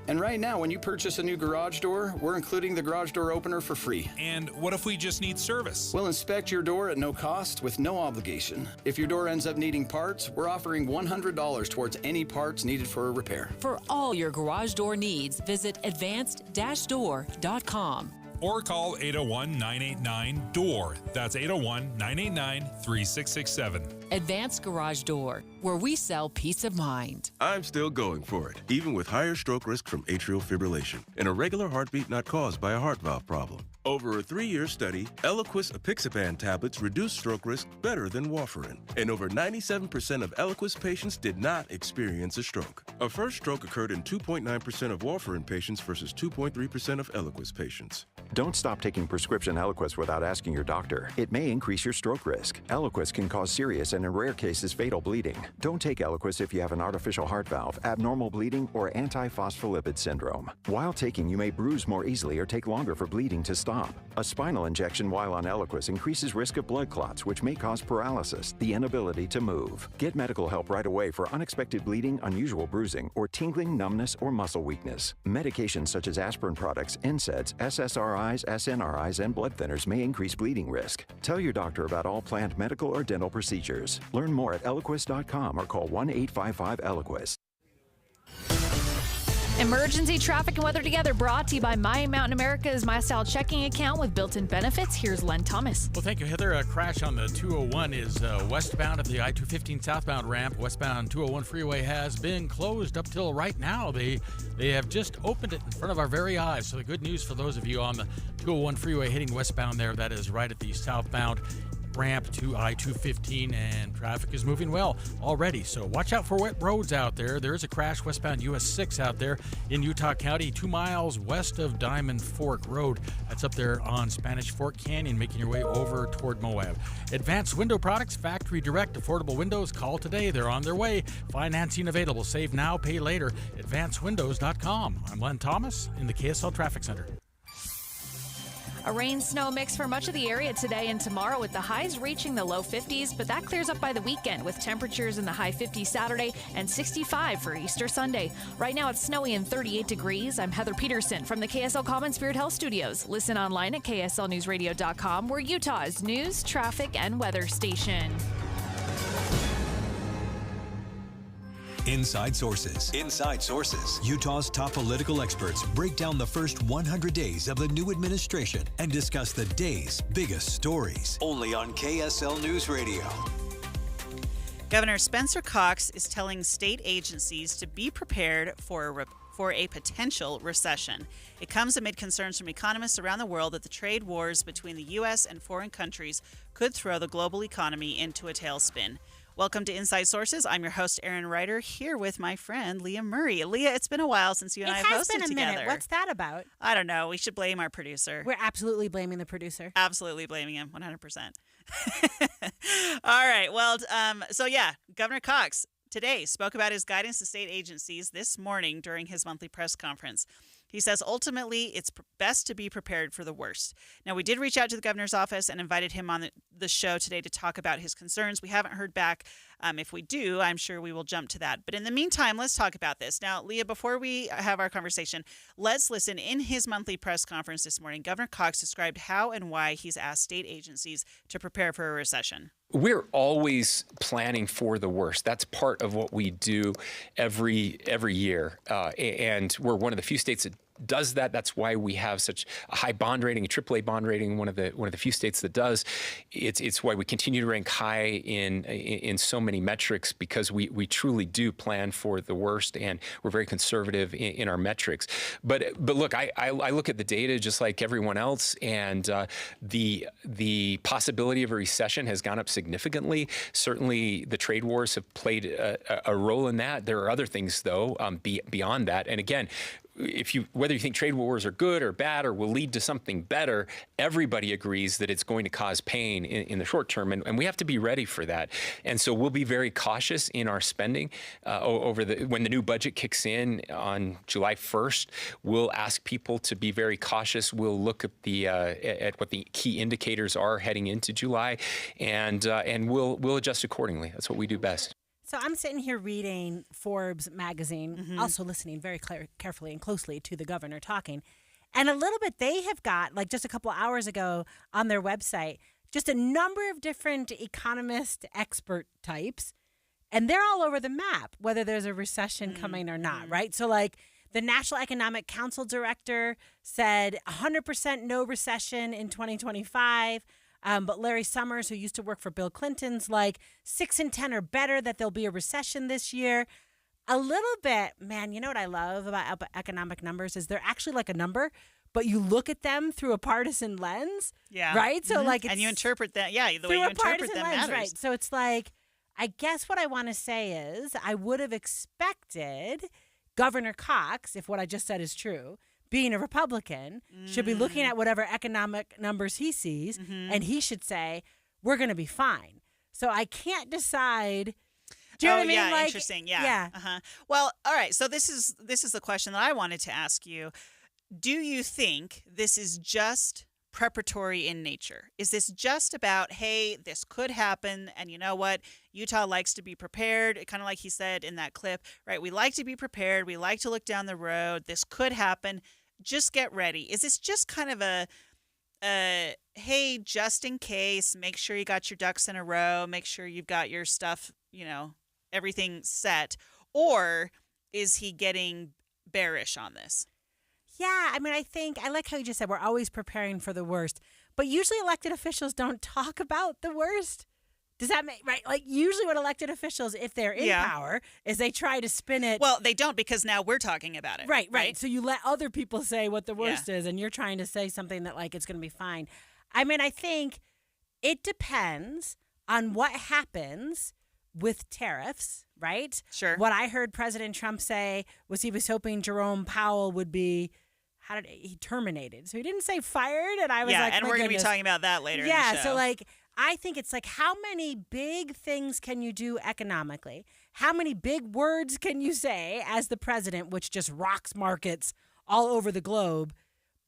And right now, when you purchase a new garage door, we're including the garage door opener for free. And what if we just need service? We'll inspect your door at no cost with no obligation. If your door ends up needing parts, we're offering $100 towards any parts needed for a repair. For all your garage door needs, visit advanced-door.com. Or call 801-989-DOOR. That's 801-989-3667. Advanced Garage Door, where we sell peace of mind. I'm still going for it, even with higher stroke risk from atrial fibrillation, an irregular heartbeat not caused by a heart valve problem. Over a 3-year study, Eliquis apixaban tablets reduce stroke risk better than warfarin, and over 97% of Eliquis patients did not experience a stroke. A first stroke occurred in 2.9% of warfarin patients versus 2.3% of Eliquis patients. Don't stop taking prescription Eliquis without asking your doctor. It may increase your stroke risk. Eliquis can cause serious and in rare cases fatal bleeding. Don't take Eliquis if you have an artificial heart valve, abnormal bleeding, or antiphospholipid syndrome. While taking, you may bruise more easily or take longer for bleeding to stop. A spinal injection while on Eliquis increases risk of blood clots, which may cause paralysis, the inability to move. Get medical help right away for unexpected bleeding, unusual bruising, or tingling, numbness, or muscle weakness. Medications such as aspirin products, NSAIDs, SSRIs, SNRIs, and blood thinners may increase bleeding risk. Tell your doctor about all planned medical or dental procedures. Learn more at Eliquis.com or call 1-855-ELIQUIS. Emergency traffic and weather together, brought to you by My Mountain America's My Style checking account with built-in benefits. Here's Len Thomas. Well, thank you, Heather. A crash on the 201 is westbound at the I-215 southbound ramp. Westbound 201 freeway has been closed up till right now. They have just opened it in front of our very eyes. So the good news for those of you on the 201 freeway heading westbound there, that is right at the southbound ramp to I-215, and traffic is moving well already. So watch out for wet roads out there. There is a crash westbound US 6 out there in Utah County, 2 miles west of Diamond Fork Road. That's up there on Spanish Fork Canyon, making your way over toward Moab. Advanced Window Products, factory direct, affordable windows. Call today. They're on their way. Financing available. Save now, pay later. AdvancedWindows.com. I'm Len Thomas in the KSL Traffic Center. A rain-snow mix for much of the area today and tomorrow, with the highs reaching the low 50s, but that clears up by the weekend with temperatures in the high 50s Saturday and 65 for Easter Sunday. Right now it's snowy and 38 degrees. I'm Heather Peterson from the KSL Common Spirit Health Studios. Listen online at KSLNewsRadio.com. We're Utah's news, traffic, and weather station. Inside Sources. Inside Sources. Utah's top political experts break down the first 100 days of the new administration and discuss the day's biggest stories. Only on KSL News Radio. Governor Spencer Cox is telling state agencies to be prepared for a potential recession. It comes amid concerns from economists around the world that the trade wars between the U.S. and foreign countries could throw the global economy into a tailspin. Welcome to Inside Sources. I'm your host, Erin Ryder, here with my friend, Leah Murray. Leah, it's been a while since you and I have hosted together. It has been a minute. What's that about? I don't know. We should blame our producer. We're absolutely blaming the producer. Absolutely blaming him, 100%. All right. Well, Governor Cox today spoke about his guidance to state agencies this morning during his monthly press conference. He says ultimately it's best to be prepared for the worst. Now, we did reach out to the governor's office and invited him on the show today to talk about his concerns. We haven't heard back. If we do, I'm sure we will jump to that. But in the meantime, let's talk about this. Now, Leah, before we have our conversation, let's listen. In his monthly press conference this morning, Governor Cox described how and why he's asked state agencies to prepare for a recession. We're always planning for the worst. That's part of what we do every year. And we're one of the few states that does that. That's why we have such a high bond rating, a AAA bond rating, one of the few states that does. It's why we continue to rank high in so many metrics, because we truly do plan for the worst, and we're very conservative in our metrics. But look, I look at the data just like everyone else, and the possibility of a recession has gone up significantly. Certainly, the trade wars have played a role in that. There are other things, though, beyond that. And again, whether you think trade wars are good or bad or will lead to something better, everybody agrees that it's going to cause pain in the short term, and we have to be ready for that. And so we'll be very cautious in our spending when the new budget kicks in on July 1st. We'll ask people to be very cautious. We'll look at at what the key indicators are heading into July, and we'll adjust accordingly. That's what we do best. So I'm sitting here reading Forbes magazine, also listening very carefully and closely to the governor talking. And a little bit, they have got, like just a couple hours ago on their website, just a number of different economist expert types. And they're all over the map, whether there's a recession coming or not, right? So like the National Economic Council director said 100% no recession in 2025. But Larry Summers, who used to work for Bill Clinton's, like 6 in 10 are better that there'll be a recession this year. A little bit, man, you know what I love about economic numbers is they're actually like a number, but you look at them through a partisan lens. Yeah. Right? So like it's and you interpret that, the way through you a interpret partisan them lens, matters. right? So it's like, I guess what I want to say is I would have expected Governor Cox, if what I just said is true, being a Republican, should be looking at whatever economic numbers he sees, and he should say, we're going to be fine. So I can't decide. Do you know what I mean? Yeah, like, interesting. Yeah. Yeah. Uh-huh. Well, all right. So this is the question that I wanted to ask you. Do you think this is just preparatory in nature? Is this just about, hey, this could happen, and you know what? Utah likes to be prepared, kind of like he said in that clip, right? We like to be prepared. We like to look down the road. This could happen. Just get ready. Is this just kind of a hey, just in case, make sure you got your ducks in a row, make sure you've got your stuff, everything set? Or is he getting bearish on this? Yeah, I mean, I like how you just said we're always preparing for the worst, but usually elected officials don't talk about the worst. Does that make right? Like usually what elected officials, if they're in power, is they try to spin it. Well, they don't, because now we're talking about it. Right. So you let other people say what the worst is, and you're trying to say something that like it's going to be fine. I mean, I think it depends on what happens with tariffs, right? Sure. What I heard President Trump say was he was hoping Jerome Powell would be he terminated. So he didn't say fired, and I was like, and my we're going to be goodness. talking about that later in the show. So like I think it's like, how many big things can you do economically? How many big words can you say as the president, which just rocks markets all over the globe,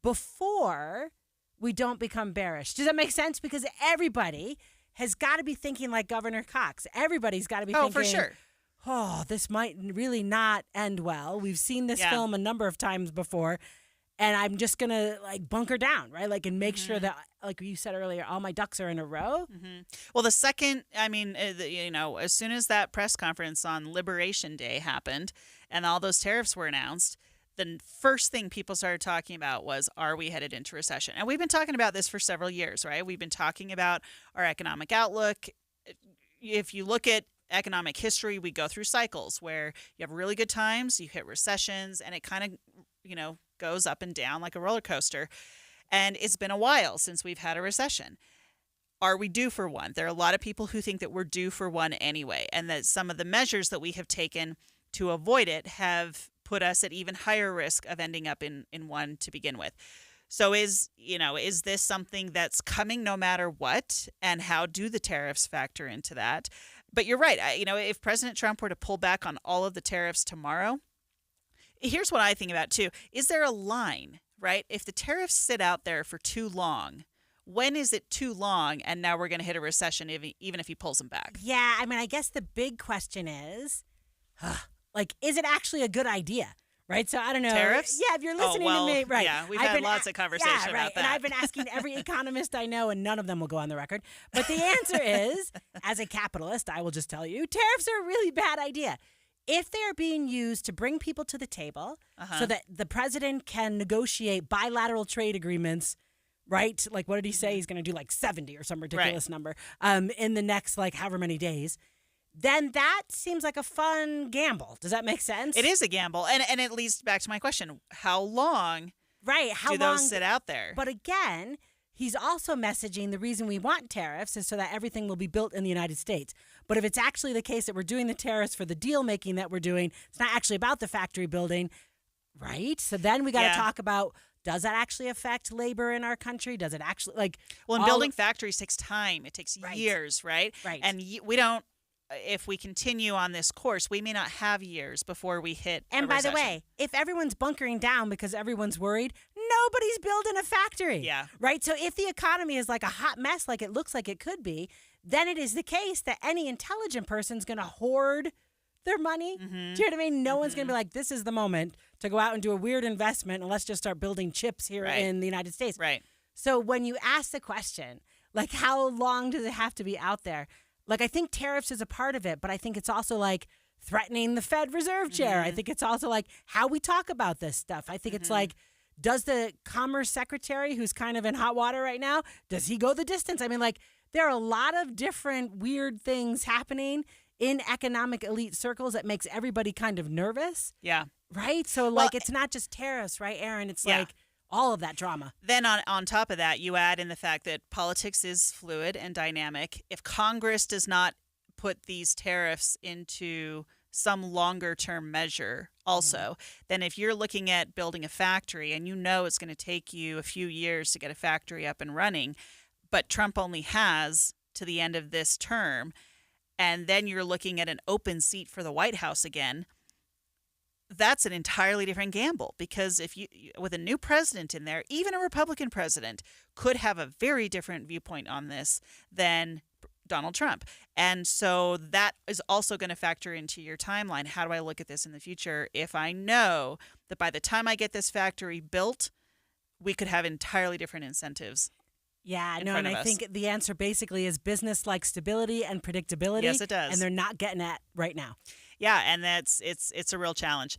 before we don't become bearish? Does that make sense? Because everybody has got to be thinking like Governor Cox. Everybody's got to be thinking, for sure. Oh, this might really not end well. We've seen this film a number of times before. And I'm just going to like bunker down, right? Like, and make sure that, like you said earlier, all my ducks are in a row. Well, the second, as soon as that press conference on Liberation Day happened and all those tariffs were announced, the first thing people started talking about was, are we headed into recession? And we've been talking about this for several years, right? We've been talking about our economic outlook. If you look at economic history, we go through cycles where you have really good times, you hit recessions, and it kind of, goes up and down like a roller coaster. And it's been a while since we've had a recession. Are we due for one? There are a lot of people who think that we're due for one anyway, and that some of the measures that we have taken to avoid it have put us at even higher risk of ending up in one to begin with. So is this something that's coming no matter what? And how do the tariffs factor into that? But you're right. If President Trump were to pull back on all of the tariffs tomorrow, here's what I think about too. Is there a line, right? If the tariffs sit out there for too long, when is it too long? And now we're going to hit a recession even if he pulls them back. Yeah, I mean, I guess the big question is, is it actually a good idea? Right? So I don't know. Tariffs? Yeah, if you're listening to me, right. Yeah, we've had lots of conversation about that. And I've been asking every economist I know, and none of them will go on the record. But the answer is, as a capitalist, I will just tell you, tariffs are a really bad idea. If they are being used to bring people to the table so that the president can negotiate bilateral trade agreements, right? Like, what did he say? He's going to do like 70 or some ridiculous number in the next, like, however many days. Then that seems like a fun gamble. Does that make sense? It is a gamble. And it leads back to my question. How long how do those sit out there? But again, he's also messaging the reason we want tariffs is so that everything will be built in the United States. But if it's actually the case that we're doing the tariffs for the deal making that we're doing, it's not actually about the factory building, right? So then we got to talk about, does that actually affect labor in our country? Does it actually Well, building factories takes time. It takes years, right? Right. And we don't. If we continue on this course, we may not have years before we hit. And a by the recession. way, if everyone's bunkering down because everyone's worried, nobody's building a factory. Yeah. Right? So if the economy is like a hot mess, like it looks like it could be, then it is the case that any intelligent person's going to hoard their money. Do you know what I mean? No one's going to be like, this is the moment to go out and do a weird investment and let's just start building chips here in the United States. Right. So when you ask the question, like, how long does it have to be out there? Like, I think tariffs is a part of it, but I think it's also like threatening the Fed Reserve Chair. I think it's also like how we talk about this stuff. I think it's like, does the Commerce Secretary, who's kind of in hot water right now, does he go the distance? I mean, like, there are a lot of different weird things happening in economic elite circles that makes everybody kind of nervous. Yeah. Right? So, like, it's not just tariffs, right, Aaron? It's like all of that drama. Then on top of that, you add in the fact that politics is fluid and dynamic. If Congress does not put these tariffs into some longer term measure also, then if you're looking at building a factory and you know it's going to take you a few years to get a factory up and running, but Trump only has to the end of this term, and then you're looking at an open seat for the White House again, that's an entirely different gamble, because if you, with a new president in there, even a Republican president could have a very different viewpoint on this than Donald Trump. And so that is also going to factor into your timeline. How do I look at this in the future if I know that by the time I get this factory built, we could have entirely different incentives? Yeah, no, and I think the answer basically is business likes stability and predictability. Yes, it does. And they're not getting that right now. Yeah, and it's a real challenge.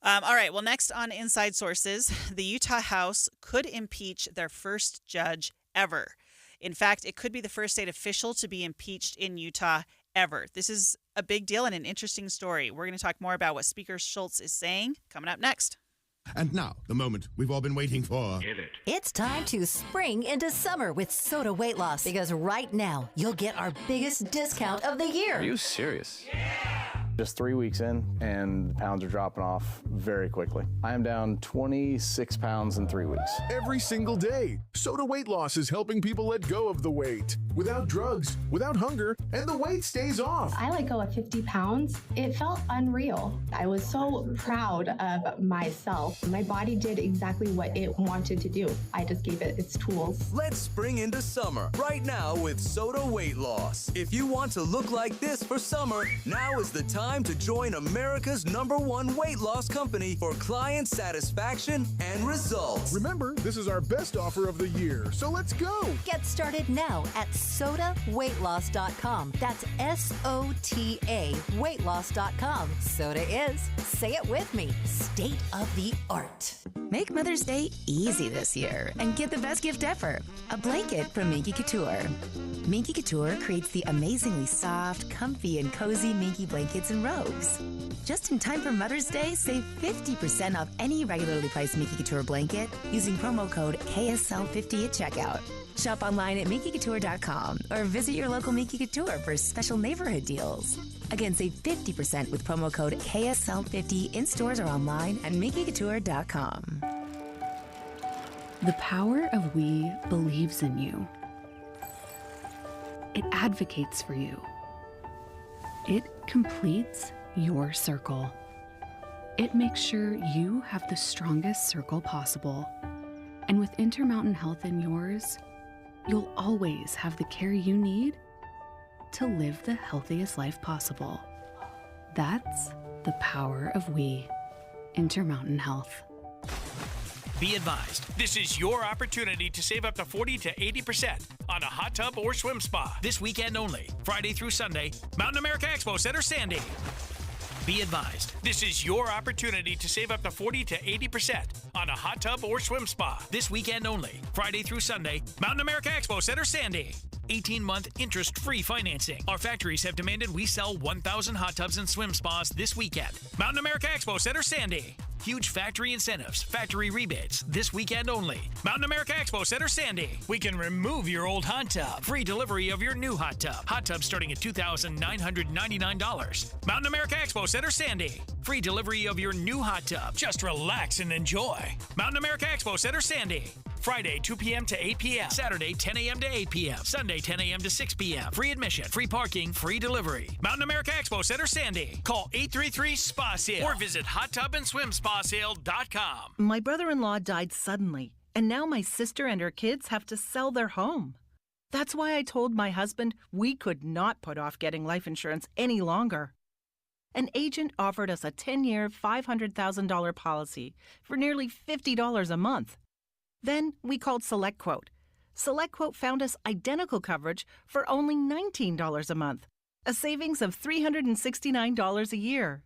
All right, well, next on Inside Sources, the Utah House could impeach their first judge ever. In fact, it could be the first state official to be impeached in Utah ever. This is a big deal and an interesting story. We're going to talk more about what Speaker Schultz is saying coming up next. And now, the moment we've all been waiting for. It's time to spring into summer with Soda Weight Loss, because right now you'll get our biggest discount of the year. Are you serious? Just 3 weeks in, and the pounds are dropping off very quickly. I am down 26 pounds in 3 weeks. Every single day, Soda Weight Loss is helping people let go of the weight. Without drugs, without hunger, and the weight stays off. I let go of 50 pounds. It felt unreal. I was so proud of myself. My body did exactly what it wanted to do. I just gave it its tools. Let's spring into summer right now with Soda Weight Loss. If you want to look like this for summer, now is the time to join America's #1 weight loss company for client satisfaction and results. Remember, this is our best offer of the year, so let's go. Get started now at SodaWeightLoss.com. That's SOTA weightloss.com. Soda is, say it with me, state of the art. Make Mother's Day easy this year and get the best gift ever, a blanket from Minky Couture. Minky Couture creates the amazingly soft, comfy, and cozy Minky blankets and robes. Just in time for Mother's Day, save 50% off any regularly priced Minky Couture blanket using promo code KSL50 at checkout. Shop online at MinkyCouture.com or visit your local Minky Couture for special neighborhood deals. Again, save 50% with promo code KSL50 in stores or online at MinkyCouture.com. The power of we believes in you. It advocates for you. It completes your circle. It makes sure you have the strongest circle possible. And with Intermountain Health in yours, you'll always have the care you need to live the healthiest life possible. That's the power of we. Intermountain Health. Be advised, this is your opportunity to save up to 40 to 80% on a hot tub or swim spa. This weekend only, Friday through Sunday, Mountain America Expo Center, Sandy. Be advised, this is your opportunity to save up to 40 to 80% on a hot tub or swim spa. This weekend only, Friday through Sunday, Mountain America Expo Center, Sandy. 18-month interest-free financing. Our factories have demanded we sell 1,000 hot tubs and swim spas this weekend. Mountain America Expo Center, Sandy. Huge factory incentives, factory rebates, this weekend only. Mountain America Expo Center, Sandy. We can remove your old hot tub. Free delivery of your new hot tub. Hot tub starting at $2,999. Mountain America Expo Center, Sandy. Free delivery of your new hot tub. Just relax and enjoy. Mountain America Expo Center, Sandy. Friday, 2 p.m. to 8 p.m. Saturday, 10 a.m. to 8 p.m. Sunday, 10 a.m. to 6 p.m. Free admission, free parking, free delivery. Mountain America Expo Center, Sandy. Call 833-SPA-SALE or visit Hot Tub and Swim Spa SwimSpaSale.com. My brother-in-law died suddenly, and now my sister and her kids have to sell their home. That's why I told my husband we could not put off getting life insurance any longer. An agent offered us a 10-year, $500,000 policy for nearly $50 a month. Then we called SelectQuote. SelectQuote found us identical coverage for only $19 a month, a savings of $369 a year.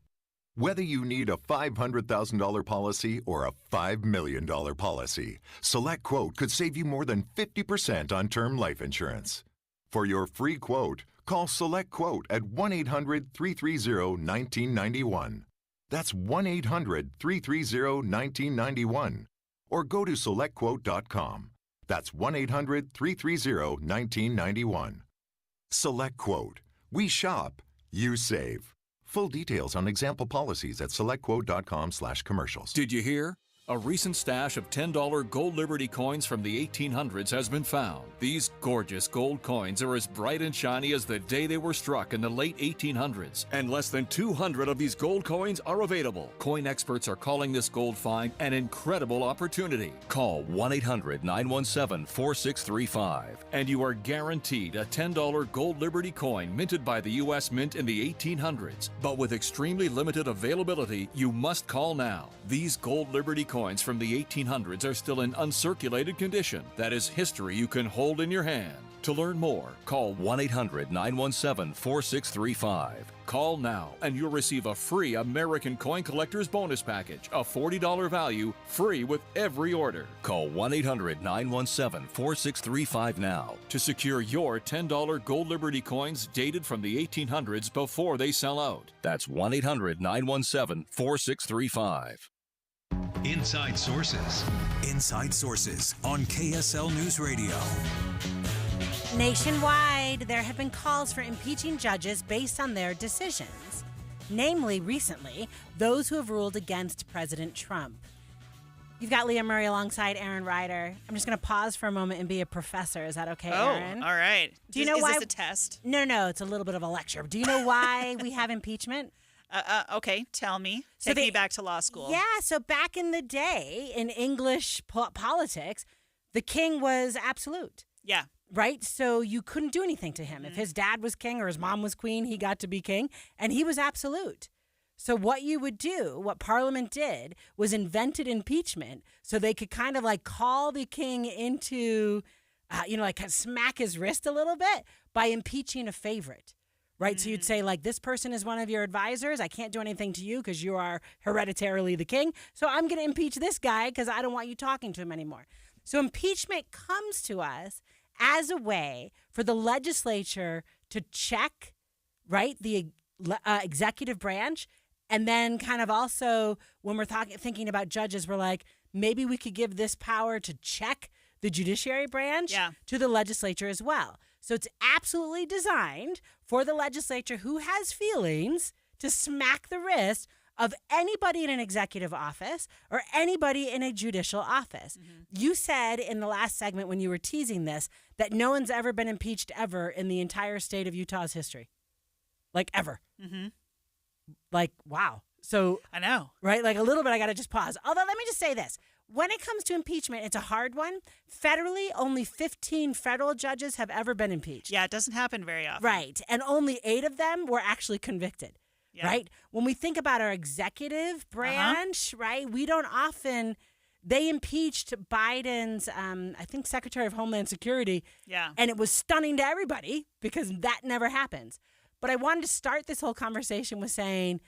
Whether you need a $500,000 policy or a $5 million policy, SelectQuote could save you more than 50% on term life insurance. For your free quote, call SelectQuote at 1-800-330-1991. That's 1-800-330-1991. Or go to SelectQuote.com. That's 1-800-330-1991. SelectQuote. We shop, you save. Full details on example policies at SelectQuote.com/commercials. Did you hear? A recent stash of $10 gold Liberty coins from the 1800s has been found. These gorgeous gold coins are as bright and shiny as the day they were struck in the late 1800s, and less than 200 of these gold coins are available. Coin experts are calling this gold find an incredible opportunity. Call 1-800-917-4635, and you are guaranteed a $10 gold Liberty coin minted by the U.S. Mint in the 1800s. But with extremely limited availability, you must call now. These gold Liberty coins from the 1800s are still in uncirculated condition. That is history you can hold in your hand. To learn more, call 1-800-917-4635. Call now and you'll receive a free American Coin Collector's Bonus Package, a $40 value, free with every order. Call 1-800-917-4635 now to secure your $10 gold Liberty coins dated from the 1800s before they sell out. That's 1-800-917-4635. Inside Sources. Inside Sources on KSL News Radio. Nationwide, there have been calls for impeaching judges based on their decisions, namely, recently, those who have ruled against President Trump. You've got Leah Murray alongside Aaron Ryder. I'm just going to pause for a moment and be a professor. Is that okay, Aaron? All right. Do you know why? Is this a test? No, it's a little bit of a lecture. Do you know why we have impeachment? Okay, tell me. Take me back to law school. Yeah, so back in the day in English politics, the king was absolute. Yeah. Right? So you couldn't do anything to him. If his dad was king or his mom was queen, he got to be king, and he was absolute. So what you would do, what Parliament did, was invented impeachment so they could kind of like call the king into, like kind of smack his wrist a little bit by impeaching a favorite. Right? So you'd say, like, this person is one of your advisors. I can't do anything to you because you are hereditarily the king. So I'm going to impeach this guy because I don't want you talking to him anymore. So impeachment comes to us as a way for the legislature to check, right, the executive branch. And then kind of also when we're thinking about judges, we're like, maybe we could give this power to check the judiciary branch to the legislature as well. So it's absolutely designed for the legislature who has feelings to smack the wrist of anybody in an executive office or anybody in a judicial office. You said in the last segment when you were teasing this that no one's ever been impeached ever in the entire state of Utah's history. Like ever. Like, wow. So I know. Right? Like a little bit, I got to just pause. Although let me just say this. When it comes to impeachment, it's a hard one. Federally, only 15 federal judges have ever been impeached. Yeah, it doesn't happen very often. Right. And only 8 of them were actually convicted. Yeah. Right? When we think about our executive branch, right, we don't often, they impeached Biden's, I think, Secretary of Homeland Security. Yeah. And it was stunning to everybody because that never happens. But I wanted to start this whole conversation with saying,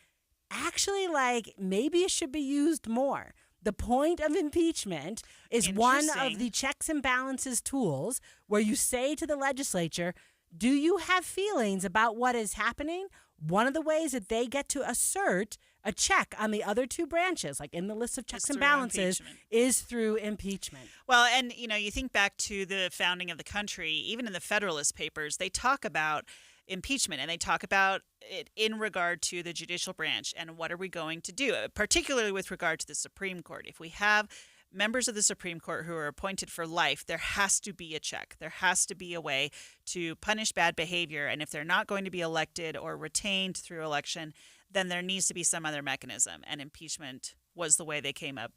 actually, like, maybe it should be used more. The point of impeachment is one of the checks and balances tools where you say to the legislature, do you have feelings about what is happening? One of the ways that they get to assert a check on the other two branches, like in the list of checks and balances, is through impeachment. Well, and, you think back to the founding of the country, even in the Federalist Papers, they talk about impeachment, and they talk about it in regard to the judicial branch and what are we going to do, particularly with regard to the Supreme Court. If we have members of the Supreme Court who are appointed for life, there has to be a check. There has to be a way to punish bad behavior, and if they're not going to be elected or retained through election, then there needs to be some other mechanism, and impeachment was the way they came up,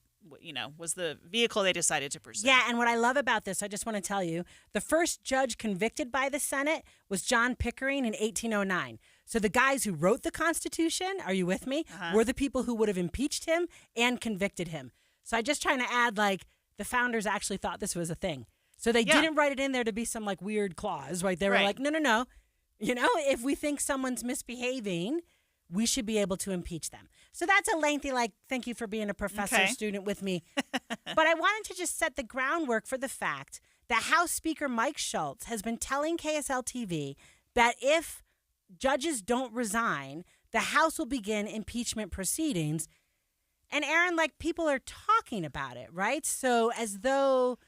was the vehicle they decided to pursue. Yeah, and what I love about this, I just want to tell you, the first judge convicted by the Senate was John Pickering in 1809. So the guys who wrote the Constitution, are you with me, were the people who would have impeached him and convicted him. So I'm just trying to add, like, the founders actually thought this was a thing. So they didn't write it in there to be some, like, weird clause, right? They were like, no. If we think someone's misbehaving, we should be able to impeach them. So that's a lengthy, thank you for being a professor student with me. But I wanted to just set the groundwork for the fact that House Speaker Mike Schultz has been telling KSL TV that if judges don't resign, the House will begin impeachment proceedings. And Aaron, people are talking about it, right? So as though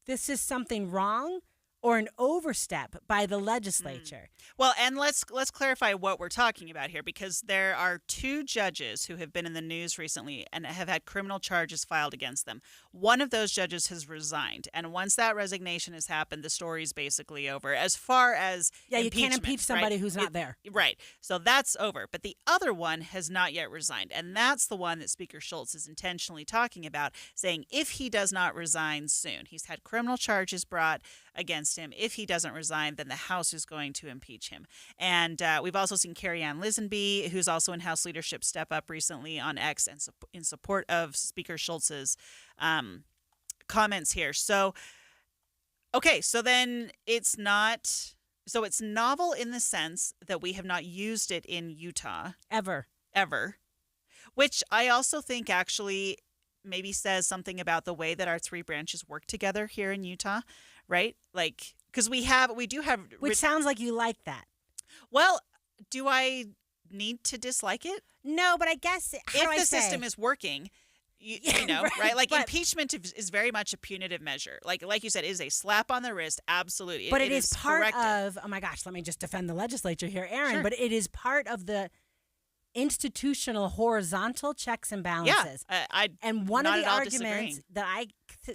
this is something wrong or an overstep by the legislature. Well, and let's clarify what we're talking about here, because there are two judges who have been in the news recently and have had criminal charges filed against them. One of those judges has resigned, and once that resignation has happened, the story's basically over. As far as you can't impeach somebody who's not there. Right. So that's over. But the other one has not yet resigned, and that's the one that Speaker Schultz is intentionally talking about, saying if he does not resign soon, he's had criminal charges brought against him. If he doesn't resign, then the House is going to impeach him. And we've also seen Carrie Ann Lisenby, who's also in House leadership, step up recently on X and in support of Speaker Schultz's comments here. So, okay, so then it's novel in the sense that we have not used it in Utah. Ever. Which I also think actually maybe says something about the way that our three branches work together here in Utah. Right? Because we do have... Which sounds like you like that. Well, do I need to dislike it? No, but I guess... If the system is working, you know, right? Impeachment is very much a punitive measure. Like you said, it is a slap on the wrist, absolutely. But it is part of... Oh my gosh, let me just defend the legislature here, Aaron. Sure. But it is part of the institutional horizontal checks and balances. Yeah, and one of the arguments that I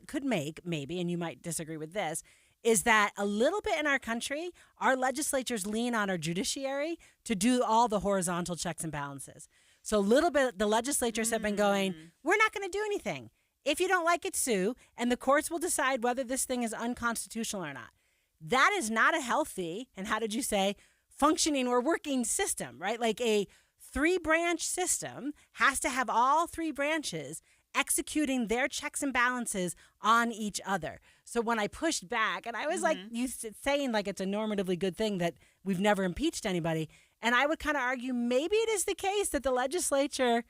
could make, maybe, and you might disagree with this, is that a little bit in our country, our legislatures lean on our judiciary to do all the horizontal checks and balances. So a little bit, the legislatures have been going, we're not going to do anything. If you don't like it, sue, and the courts will decide whether this thing is unconstitutional or not. That is not a healthy, and how did you say, functioning or working system, right? Like a 3-branch system has to have all 3 branches executing their checks and balances on each other. So when I pushed back, and I was saying it's a normatively good thing that we've never impeached anybody, and I would kind of argue maybe it is the case that the legislature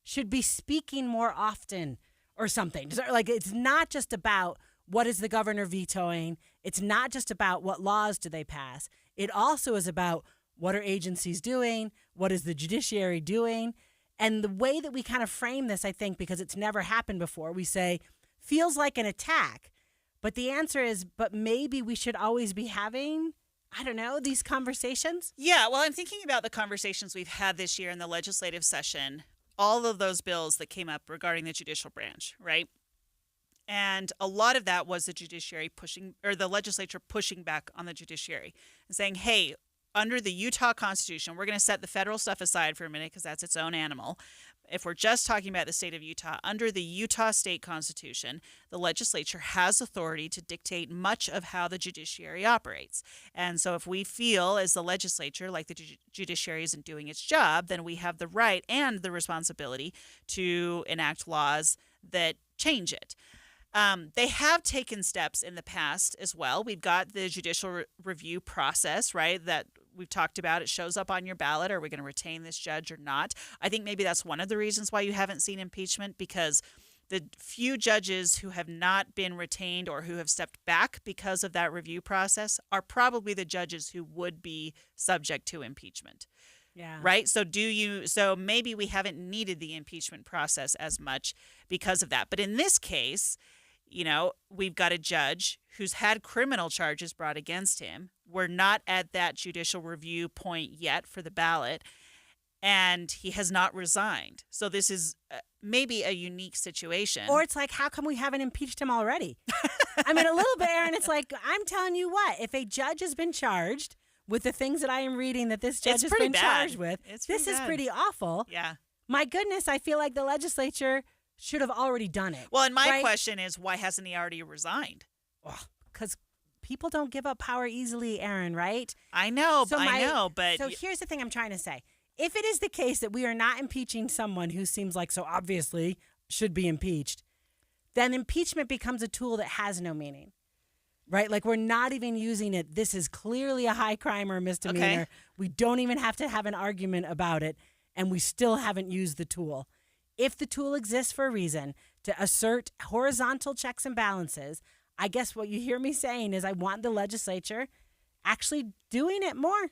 should be speaking more often or something. It's not just about what is the governor vetoing. It's not just about what laws do they pass. It also is about what are agencies doing? What is the judiciary doing? And the way that we kind of frame this, I think, because it's never happened before, we say, feels like an attack. But the answer is, but maybe we should always be having, I don't know, these conversations? Yeah, well, I'm thinking about the conversations we've had this year in the legislative session, all of those bills that came up regarding the judicial branch, right? And a lot of that was the legislature pushing back on the judiciary and saying, hey, under the Utah Constitution, we're going to set the federal stuff aside for a minute because that's its own animal. If we're just talking about the state of Utah, under the Utah State Constitution, the legislature has authority to dictate much of how the judiciary operates. And so if we feel as the legislature like the judiciary isn't doing its job, then we have the right and the responsibility to enact laws that change it. They have taken steps in the past as well. We've got the judicial review process, right, that we've talked about. It shows up on your ballot. Are we going to retain this judge or not? I think maybe that's one of the reasons why you haven't seen impeachment, because the few judges who have not been retained or who have stepped back because of that review process are probably the judges who would be subject to impeachment. Yeah. Right? So maybe we haven't needed the impeachment process as much because of that. But in this case, we've got a judge who's had criminal charges brought against him. We're not at that judicial review point yet for the ballot, and he has not resigned. So this is maybe a unique situation. Or it's like, how come we haven't impeached him already? I mean, a little bit, Aaron. It's like, I'm telling you what, if a judge has been charged with the things that I am reading that this judge has been charged with, this is pretty awful. Yeah. my goodness, I feel like the legislature should have already done it. Well, and my question is, why hasn't he already resigned? Because people don't give up power easily, Aaron, right? I know, but... So here's the thing I'm trying to say. If it is the case that we are not impeaching someone who seems like so obviously should be impeached, then impeachment becomes a tool that has no meaning, right? Like, we're not even using it. This is clearly a high crime or a misdemeanor. Okay. We don't even have to have an argument about it, and we still haven't used the tool. If the tool exists for a reason to assert horizontal checks and balances, I guess what you hear me saying is I want the legislature actually doing it more.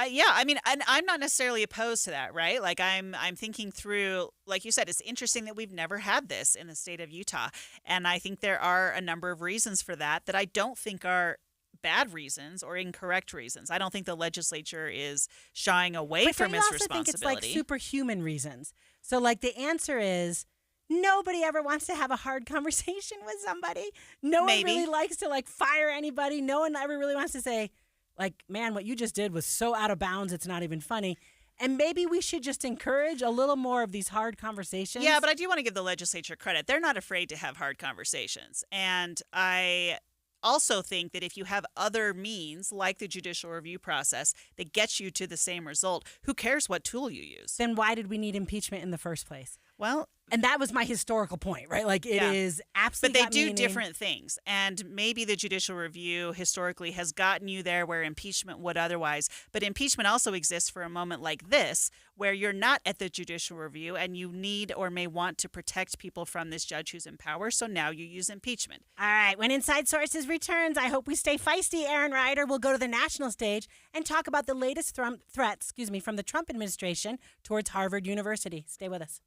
Yeah, I mean, and I'm not necessarily opposed to that, right? Like, I'm thinking through, like you said, it's interesting that we've never had this in the state of Utah. And I think there are a number of reasons for that I don't think are bad reasons or incorrect reasons. I don't think the legislature is shying away from its responsibility. But I also think it's like superhuman reasons. So, like, the answer is nobody ever wants to have a hard conversation with somebody. No one really likes to, like, fire anybody. No one ever really wants to say, like, man, what you just did was so out of bounds, it's not even funny. And maybe we should just encourage a little more of these hard conversations. Yeah, but I do want to give the legislature credit. They're not afraid to have hard conversations. And I also think that if you have other means, like the judicial review process, that gets you to the same result, who cares what tool you use? Then why did we need impeachment in the first place? Well, and that was my historical point, right? Like, it is absolutely. But they do different things. And maybe the judicial review historically has gotten you there where impeachment would otherwise. But impeachment also exists for a moment like this, where you're not at the judicial review and you need or may want to protect people from this judge who's in power. So now you use impeachment. All right. When Inside Sources returns, I hope we stay feisty. Aaron Ryder will go to the national stage and talk about the latest threats, from the Trump administration towards Harvard University. Stay with us.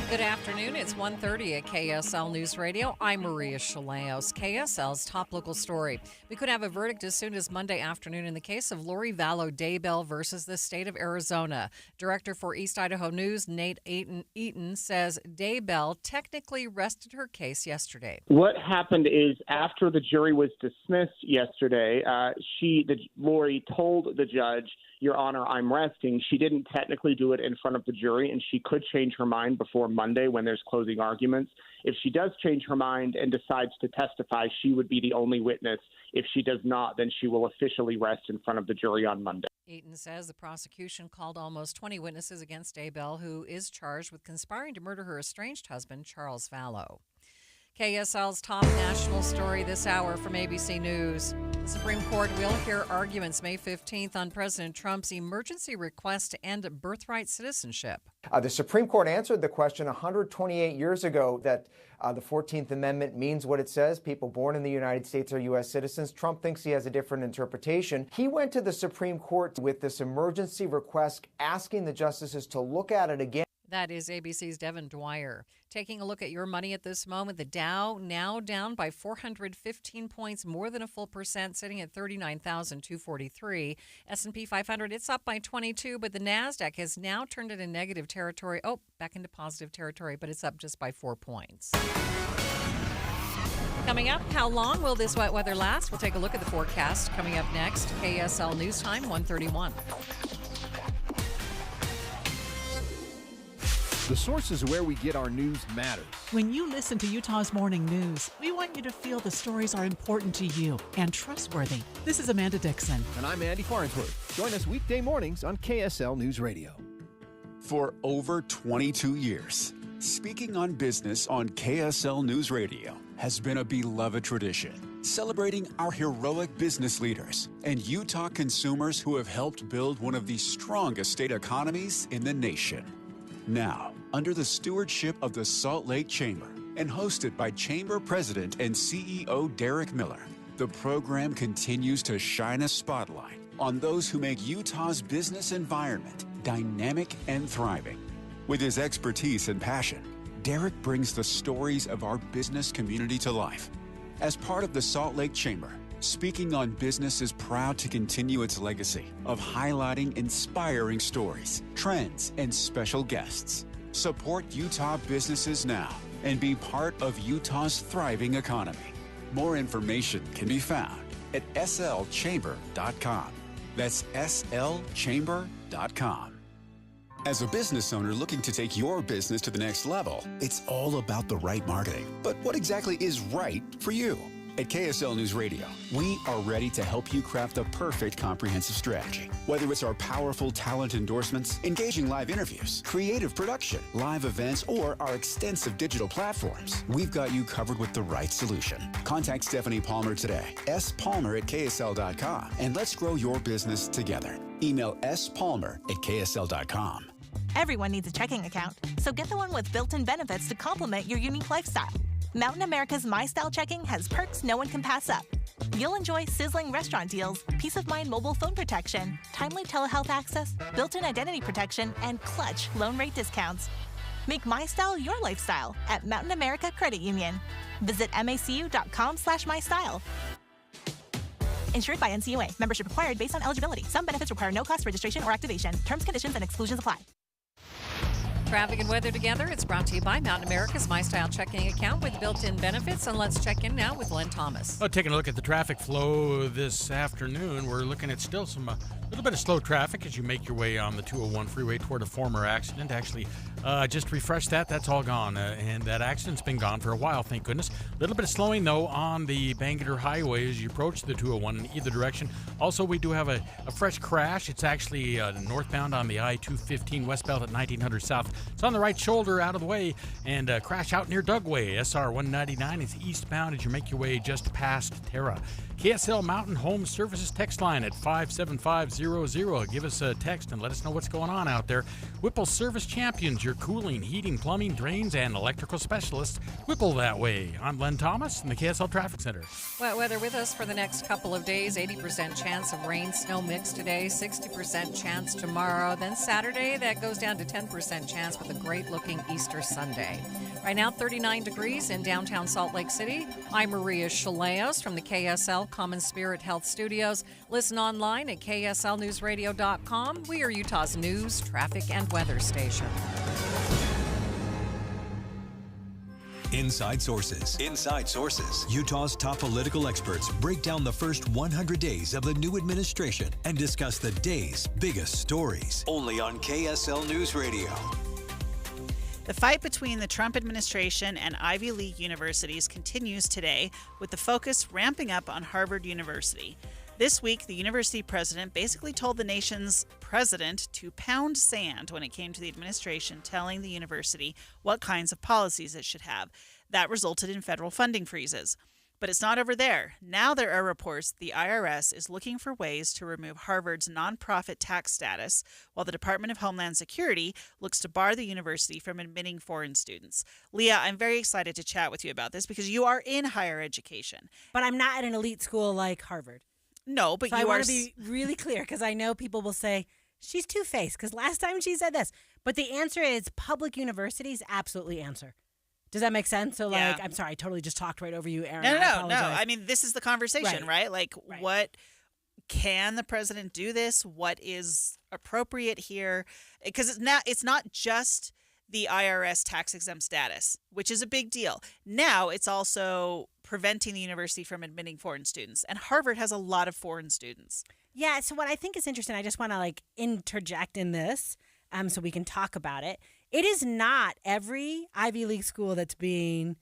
Good afternoon. It's 1:30 at KSL News Radio. I'm Maria Chaleos. KSL's top local story. We could have a verdict as soon as Monday afternoon in the case of Lori Vallow Daybell versus the state of Arizona. Director for East Idaho News, Nate Eaton, says Daybell technically rested her case yesterday. What happened is after the jury was dismissed yesterday, Lori told the judge, Your Honor, I'm resting. She didn't technically do it in front of the jury, and she could change her mind before Monday when there's closing arguments. If she does change her mind and decides to testify, she would be the only witness. If she does not, then she will officially rest in front of the jury on Monday. Eaton says the prosecution called almost 20 witnesses against Daybell, who is charged with conspiring to murder her estranged husband, Charles Vallow. KSL's top national story this hour from ABC News. The Supreme Court will hear arguments May 15th on President Trump's emergency request to end birthright citizenship. The Supreme Court answered the question 128 years ago that the 14th Amendment means what it says. People born in the United States are U.S. citizens. Trump thinks he has a different interpretation. He went to the Supreme Court with this emergency request, asking the justices to look at it again. That is ABC's Devin Dwyer. Taking a look at your money at this moment, the Dow now down by 415 points, more than a full percent, sitting at 39,243. S&P 500, it's up by 22, but the NASDAQ has now turned into negative territory. Oh, back into positive territory, but it's up just by 4 points. Coming up, how long will this wet weather last? We'll take a look at the forecast coming up next. KSL News Time, 1:31. The sources where we get our news matters. When you listen to Utah's Morning News, we want you to feel the stories are important to you and trustworthy. This is Amanda Dixon. And I'm Andy Farnsworth. Join us weekday mornings on KSL News Radio. For over 22 years, speaking on business on KSL News Radio has been a beloved tradition, celebrating our heroic business leaders and Utah consumers who have helped build one of the strongest state economies in the nation. Now, under the stewardship of the Salt Lake Chamber and hosted by Chamber President and CEO Derek Miller, the program continues to shine a spotlight on those who make Utah's business environment dynamic and thriving. With his expertise and passion, Derek brings the stories of our business community to life. As part of the Salt Lake Chamber, Speaking on Business is proud to continue its legacy of highlighting inspiring stories, trends, and special guests. Support Utah businesses now and be part of Utah's thriving economy. More information can be found at slchamber.com. That's slchamber.com. KSL.com. As a business owner looking to take your business to the next level, it's all about the right marketing. But what exactly is right for you? At KSL News Radio, we are ready to help you craft the perfect comprehensive strategy. Whether it's our powerful talent endorsements, engaging live interviews, creative production, live events, or our extensive digital platforms, we've got you covered with the right solution. Contact Stephanie Palmer today, spalmer@ksl.com, and let's grow your business together. Email spalmer@ksl.com. Everyone needs a checking account, so get the one with built-in benefits to complement your unique lifestyle. Mountain America's My Style Checking has perks no one can pass up. You'll enjoy sizzling restaurant deals, peace of mind mobile phone protection, timely telehealth access, built-in identity protection, and clutch loan rate discounts. Make My Style your lifestyle at Mountain America Credit Union. Visit macu.com/mystyle. Insured by NCUA. Membership required based on eligibility. Some benefits require no cost registration or activation. Terms, conditions, and exclusions apply. Traffic and weather together. It's brought to you by Mountain America's My Style checking account with built-in benefits. And let's check in now with Len Thomas. Taking a look at the traffic flow this afternoon, we're looking at still some little bit of slow traffic as you make your way on the 201 freeway toward a former accident. Actually, just refreshed that. That's all gone. And that accident's been gone for a while, thank goodness. A little bit of slowing, though, on the Bangerter Highway as you approach the 201 in either direction. Also, we do have a fresh crash. It's actually northbound on the I-215 westbound at 1900 South. It's on the right shoulder out of the way, and crash out near Dugway. SR 199 is eastbound as you make your way just past Terra. KSL Mountain Home Services text line at 57500. Give us a text and let us know what's going on out there. Whipple Service Champions, your cooling, heating, plumbing, drains, and electrical specialists. Whipple that way. I'm Len Thomas in the KSL Traffic Center. Well, weather with us for the next couple of days. 80% chance of rain, snow mix today. 60% chance tomorrow. Then Saturday, that goes down to 10% chance with a great-looking Easter Sunday. Right now, 39 degrees in downtown Salt Lake City. I'm Maria Chaleos from the KSL Common Spirit Health Studios. Listen online at kslnewsradio.com. We are Utah's news, traffic, and weather station. Inside Sources. Inside Sources. Utah's top political experts break down the first 100 days of the new administration and discuss the day's biggest stories. Only on KSL News Radio. The fight between the Trump administration and Ivy League universities continues today, with the focus ramping up on Harvard University. This week, the university president basically told the nation's president to pound sand when it came to the administration telling the university what kinds of policies it should have. That resulted in federal funding freezes. But it's not over there. Now there are reports the IRS is looking for ways to remove Harvard's nonprofit tax status, while the Department of Homeland Security looks to bar the university from admitting foreign students. Leah, I'm very excited to chat with you about this because you are in higher education. But I'm not at an elite school like Harvard. No, but so you I are. want to be really clear because I know people will say, she's two-faced because last time she said this. But the answer is public universities absolutely answer. Does that make sense? So, like, I'm sorry, I totally just talked right over you, Aaron. No. I mean, this is the conversation, right? Like, what can the president do this? What is appropriate here? Because it's not just the IRS tax-exempt status, which is a big deal. Now it's also preventing the university from admitting foreign students. And Harvard has a lot of foreign students. Yeah, so what I think is interesting, I just want to, interject in this so we can talk about it. It is not every Ivy League school that's being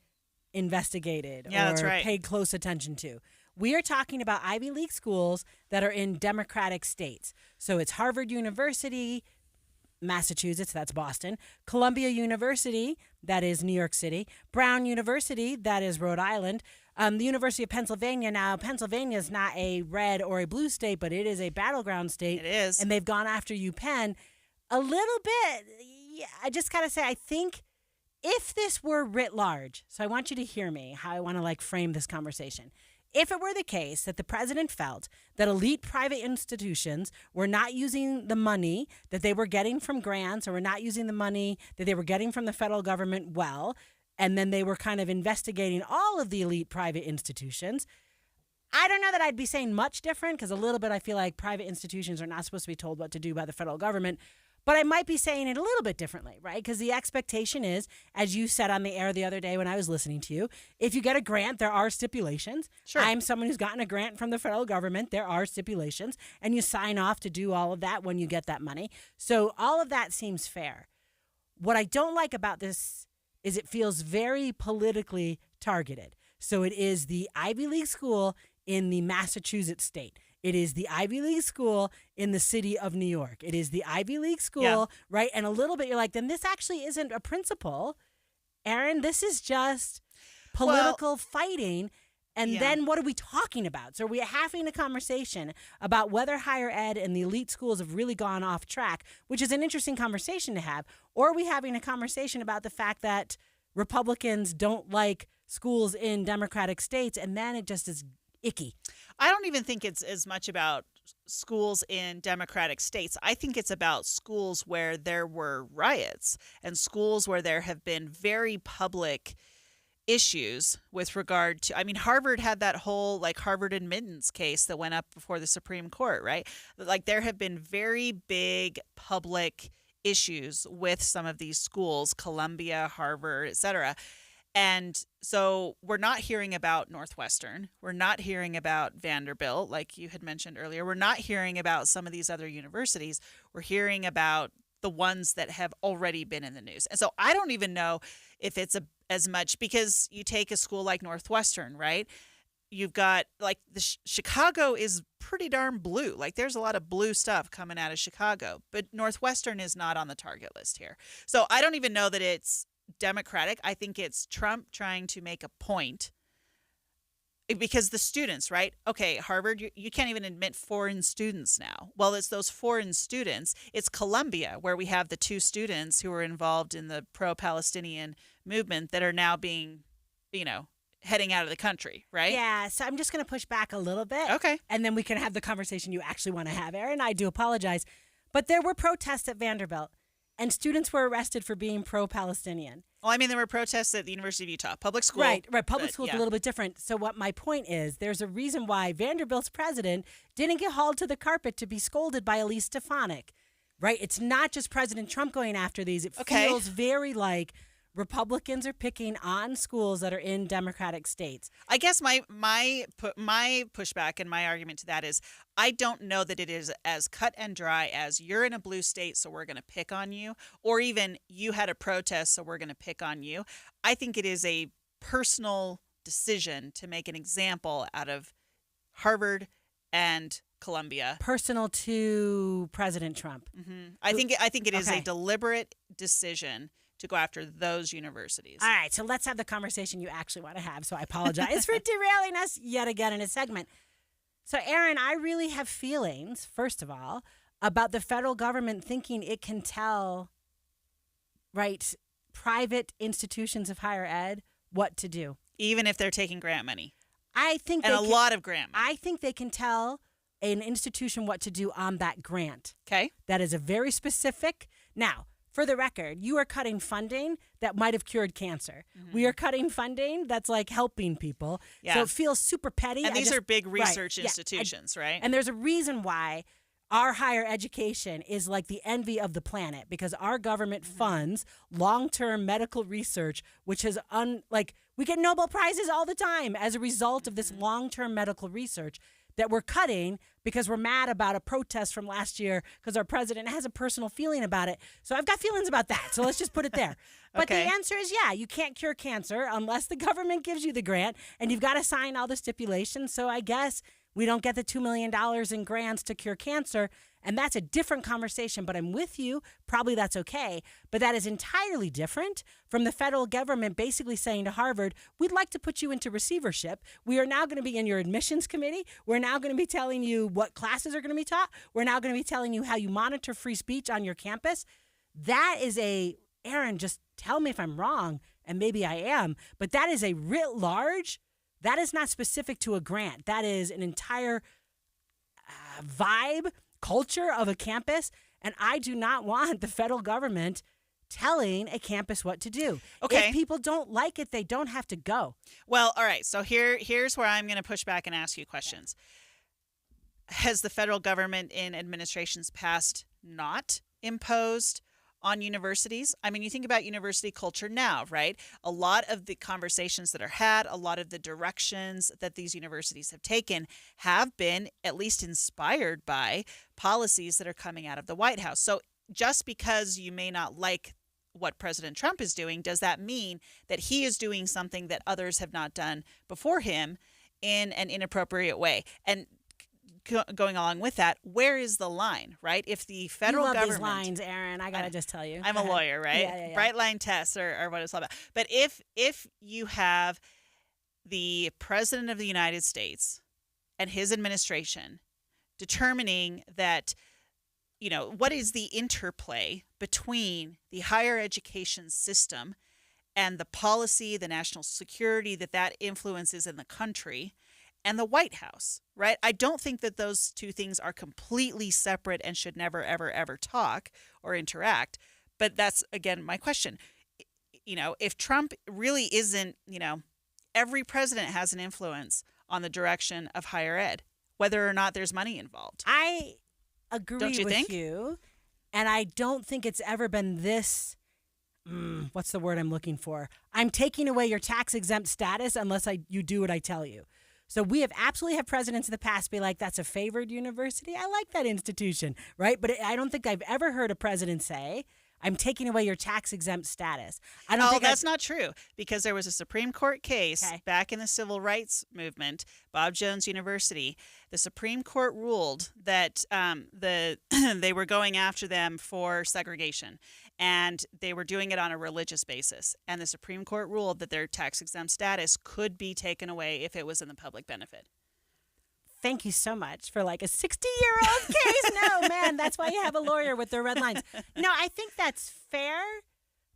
investigated or paid close attention to. We are talking about Ivy League schools that are in Democratic states. So it's Harvard University, Massachusetts, that's Boston, Columbia University, that is New York City, Brown University, that is Rhode Island, the University of Pennsylvania. Now, Pennsylvania is not a red or a blue state, but it is a battleground state. It is. And they've gone after UPenn a little bit. Yeah, I just got to say, I think if this were writ large, so I want you to hear me, how I want to frame this conversation. If it were the case that the president felt that elite private institutions were not using the money that they were getting from grants or were not using the money that they were getting from the federal government well, and then they were kind of investigating all of the elite private institutions, I don't know that I'd be saying much different because a little bit I feel like private institutions are not supposed to be told what to do by the federal government. But I might be saying it a little bit differently, right? Because the expectation is, as you said on the air the other day when I was listening to you, if you get a grant, there are stipulations. Sure. I'm someone who's gotten a grant from the federal government. There are stipulations, and you sign off to do all of that when you get that money. So all of that seems fair. What I don't like about this is it feels very politically targeted. So it is the Ivy League school in the Massachusetts state. It is the Ivy League school in the city of New York. It is the Ivy League school, right? And a little bit, you're like, then this actually isn't a principle, Aaron. This is just political fighting. And then what are we talking about? So are we having a conversation about whether higher ed and the elite schools have really gone off track, which is an interesting conversation to have, or are we having a conversation about the fact that Republicans don't like schools in Democratic states, and then it just is icky? I don't even think it's as much about schools in Democratic states. I think it's about schools where there were riots and schools where there have been very public issues with regard to, I mean, Harvard had that whole Harvard admittance case that went up before the Supreme Court, right? There have been very big public issues with some of these schools, Columbia, Harvard, et cetera. And so we're not hearing about Northwestern. We're not hearing about Vanderbilt, like you had mentioned earlier. We're not hearing about some of these other universities. We're hearing about the ones that have already been in the news. And so I don't even know if it's as much, because you take a school like Northwestern, right? You've got Chicago is pretty darn blue. There's a lot of blue stuff coming out of Chicago, but Northwestern is not on the target list here. So I don't even know that it's Democratic. I think it's Trump trying to make a point, because the students, right? Okay, Harvard, you can't even admit foreign students now. Well, it's those foreign students. It's Columbia, where we have the 2 students who were involved in the pro-Palestinian movement that are now being, heading out of the country, right? Yeah, so I'm just going to push back a little bit. Okay. And then we can have the conversation you actually want to have, Aaron. I do apologize. But there were protests at Vanderbilt, and students were arrested for being pro-Palestinian. Well, I mean, there were protests at the University of Utah, public school. Right. Public school is a little bit different. So what my point is, there's a reason why Vanderbilt's president didn't get hauled to the carpet to be scolded by Elise Stefanik, right? It's not just President Trump going after these. It feels very like Republicans are picking on schools that are in Democratic states. I guess my pushback and my argument to that is, I don't know that it is as cut and dry as you're in a blue state, so we're going to pick on you, or even you had a protest, so we're going to pick on you. I think it is a personal decision to make an example out of Harvard and Columbia. Personal to President Trump. Mm-hmm. I think it is a deliberate decision to go after those universities. All right, so let's have the conversation you actually want to have. So I apologize for derailing us yet again in a segment. So, Aaron, I really have feelings, first of all, about the federal government thinking it can tell, right, private institutions of higher ed what to do. Even if they're taking grant money. I think a lot of grant money. I think they can tell an institution what to do on that grant. Okay. That is a very specific. Now, for the record, you are cutting funding that might have cured cancer. Mm-hmm. We are cutting funding that's helping people. Yeah. So it feels super petty. And these are big research institutions, right? And there's a reason why our higher education is like the envy of the planet, because our government funds long-term medical research, which has we get Nobel Prizes all the time as a result of this long-term medical research that we're cutting because we're mad about a protest from last year because our president has a personal feeling about it. So I've got feelings about that. So let's just put it there. But the answer is, you can't cure cancer unless the government gives you the grant, and you've got to sign all the stipulations. So I guess we don't get the $2 million in grants to cure cancer. And that's a different conversation, but I'm with you. Probably that's okay. But that is entirely different from the federal government basically saying to Harvard, we'd like to put you into receivership. We are now going to be in your admissions committee. We're now going to be telling you what classes are going to be taught. We're now going to be telling you how you monitor free speech on your campus. That is Aaron, just tell me if I'm wrong, and maybe I am, but that is a writ large. That is not specific to a grant. That is an entire vibe, culture of a campus, and I do not want the federal government telling a campus what to do. Okay. If people don't like it, they don't have to go. Well, all right. So here's where I'm going to push back and ask you questions. Has the federal government in administrations past not imposed on universities. I mean, you think about university culture now, right? A lot of the conversations that are had, a lot of the directions that these universities have taken have been at least inspired by policies that are coming out of the White House. So just because you may not like what President Trump is doing, does that mean that he is doing something that others have not done before him in an inappropriate way? And going along with that, where is the line, right? If the federal you love government, these lines, Aaron, I gotta just tell you, I'm a lawyer, right? Yeah. Bright line tests are what it's all about. But if you have the president of the United States and his administration determining that, you know, what is the interplay between the higher education system and the policy, the national security that influences in the country, and the White House, right? I don't think that those two things are completely separate and should never, ever, ever talk or interact. But that's, again, my question. You know, if Trump really isn't, you know, every president has an influence on the direction of higher ed, whether or not there's money involved. I agree Don't you with think? you. And I don't think it's ever been this, what's the word I'm looking for? I'm taking away your tax-exempt status unless you do what I tell you. So we have absolutely had presidents in the past be like, that's a favored university. I like that institution, right? But I don't think I've ever heard a president say, I'm taking away your tax-exempt status. That's not true, because there was a Supreme Court case back in the civil rights movement, Bob Jones University. The Supreme Court ruled that they were going after them for segregation, and they were doing it on a religious basis. And the Supreme Court ruled that their tax-exempt status could be taken away if it was in the public benefit. Thank you so much for like a 60-year-old case. No, man, that's why you have a lawyer with the red lines. No, I think that's fair,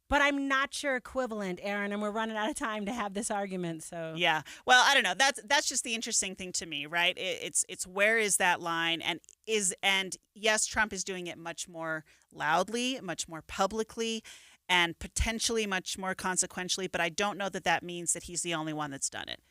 but I'm not sure equivalent, Aaron, and we're running out of time to have this argument. So yeah, well, I don't know. That's just the interesting thing to me, right? It's where is that line, and yes, Trump is doing it much more loudly, much more publicly, and potentially much more consequentially, but I don't know that means that he's the only one that's done it.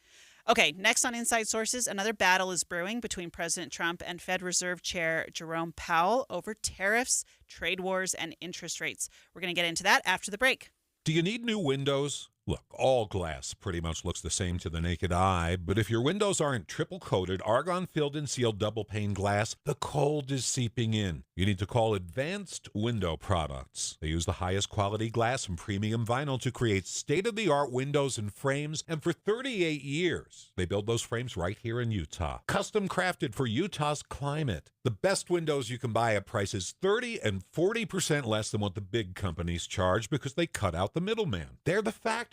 Okay, next on Inside Sources, another battle is brewing between President Trump and Fed Reserve Chair Jerome Powell over tariffs, trade wars, and interest rates. We're going to get into that after the break. Do you need new windows? Look, all glass pretty much looks the same to the naked eye, but if your windows aren't triple-coated, argon-filled and sealed double-pane glass, the cold is seeping in. You need to call Advanced Window Products. They use the highest quality glass and premium vinyl to create state-of-the-art windows and frames, and for 38 years, they build those frames right here in Utah. Custom crafted for Utah's climate. The best windows you can buy at prices 30 and 40% less than what the big companies charge because they cut out the middleman. They're the factory.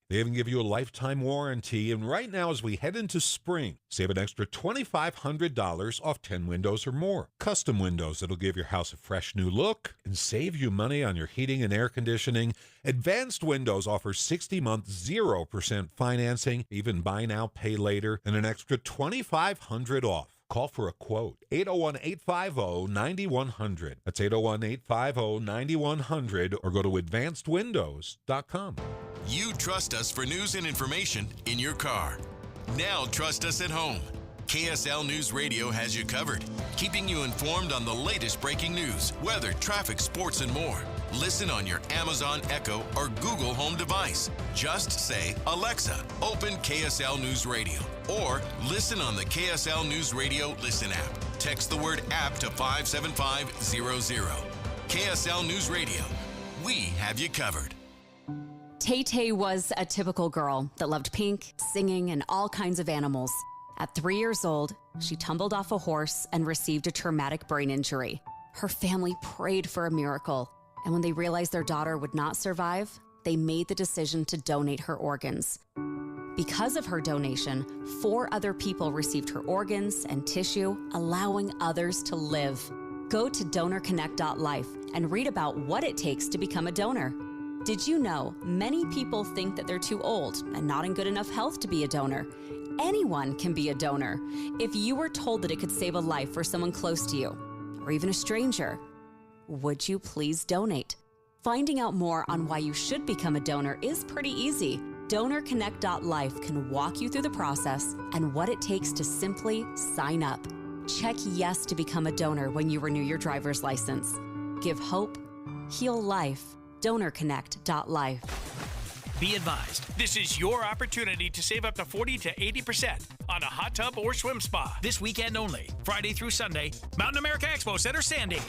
They even give you a lifetime warranty, and right now as we head into spring, save an extra $2,500 off 10 windows or more. Custom windows that'll give your house a fresh new look and save you money on your heating and air conditioning. Advanced Windows offers 60-month 0% financing, even buy now, pay later, and an extra $2,500 off. Call for a quote, 801-850-9100. That's 801-850-9100, or go to advancedwindows.com. You trust us for news and information in your car. Now trust us at home. KSL News Radio has you covered, keeping you informed on the latest breaking news, weather, traffic, sports, and more. Listen on your Amazon Echo or Google Home device. Just say, Alexa, open KSL News Radio. Or listen on the KSL News Radio Listen app. Text the word app to 57500. KSL News Radio. We have you covered. Tay-Tay was a typical girl that loved pink, singing, and all kinds of animals. At 3 years old, she tumbled off a horse and received a traumatic brain injury. Her family prayed for a miracle, and when they realized their daughter would not survive, they made the decision to donate her organs. Because of her donation, 4 other people received her organs and tissue, allowing others to live. Go to DonorConnect.life and read about what it takes to become a donor. Did you know many people think that they're too old and not in good enough health to be a donor? Anyone can be a donor. If you were told that it could save a life for someone close to you, or even a stranger, would you please donate? Finding out more on why you should become a donor is pretty easy. DonorConnect.life can walk you through the process and what it takes to simply sign up. Check yes to become a donor when you renew your driver's license. Give hope, heal life. DonorConnect.life. Be advised, this is your opportunity to save up to 40 to 80% on a hot tub or swim spa. This weekend only, Friday through Sunday, Mountain America Expo Center, Sandy.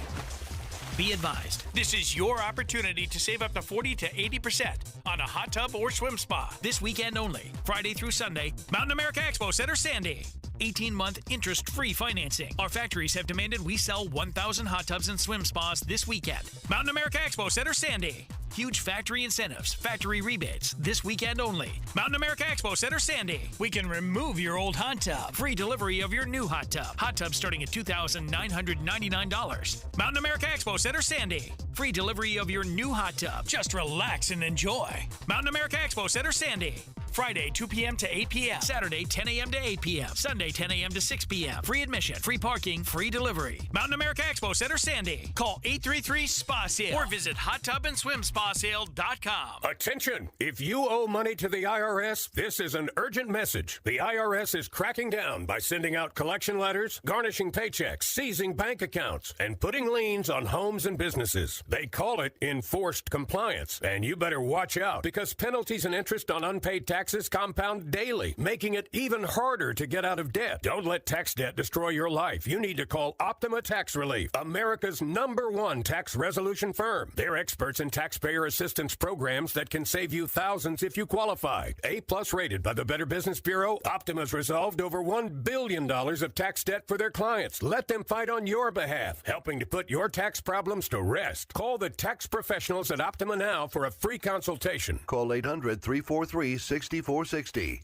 Be advised, this is your opportunity to save up to 40 to 80% on a hot tub or swim spa. This weekend only, Friday through Sunday, Mountain America Expo Center, Sandy. 18-month interest-free financing. Our factories have demanded we sell 1,000 hot tubs and swim spas this weekend. Mountain America Expo Center, Sandy. Huge factory incentives, factory rebates, this weekend only. Mountain America Expo Center, Sandy. We can remove your old hot tub. Free delivery of your new hot tub. Hot tub starting at $2,999. Mountain America Expo Center, Sandy. Free delivery of your new hot tub. Just relax and enjoy. Mountain America Expo Center, Sandy. Friday, 2 p.m. to 8 p.m. Saturday, 10 a.m. to 8 p.m. Sunday, 10 a.m. to 6 p.m. Free admission, free parking, free delivery. Mountain America Expo Center, Sandy. Call 833-SPA-SALE or visit hottubandSwimSpaSale.com. Attention! If you owe money to the IRS, this is an urgent message. The IRS is cracking down by sending out collection letters, garnishing paychecks, seizing bank accounts, and putting liens on homes and businesses. They call it enforced compliance, and you better watch out because penalties and interest on unpaid taxes compound daily, making it even harder to get out of debt. Don't let tax debt destroy your life. You need to call Optima Tax Relief, America's #1 tax resolution firm. They're experts in taxpayer assistance programs that can save you thousands if you qualify. A+ rated by the Better Business Bureau, Optima's resolved over $1 billion of tax debt for their clients. Let them fight on your behalf, helping to put your tax problems to rest. Call the tax professionals at Optima now for a free consultation. Call 800-343-6460.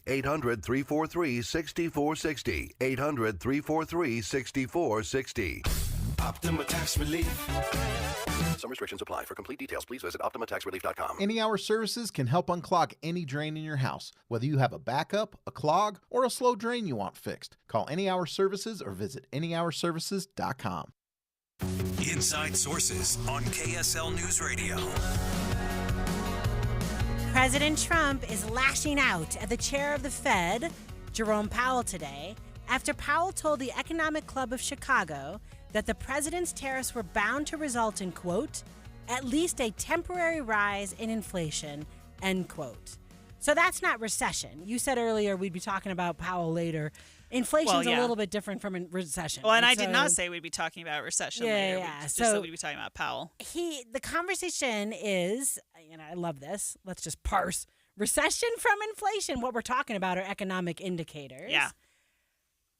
800-343-6460. 800-343-6460. Optima Tax Relief. Some restrictions apply. For complete details, please visit OptimaTaxRelief.com. Any Hour Services can help unclog any drain in your house, whether you have a backup, a clog, or a slow drain you want fixed. Call Any Hour Services or visit AnyHourServices.com. Inside Sources on KSL News Radio. President Trump is lashing out at the chair of the Fed, Jerome Powell, today after Powell told the Economic Club of Chicago that the president's tariffs were bound to result in, quote, at least a temporary rise in inflation, end quote. So that's not recession. You said earlier we'd be talking about Powell later. Inflation's a little bit different from a recession. Well, and I did not say we'd be talking about recession later. Yeah. Just said we'd be talking about Powell. The conversation is, I love this. Let's just parse recession from inflation. What we're talking about are economic indicators. Yeah.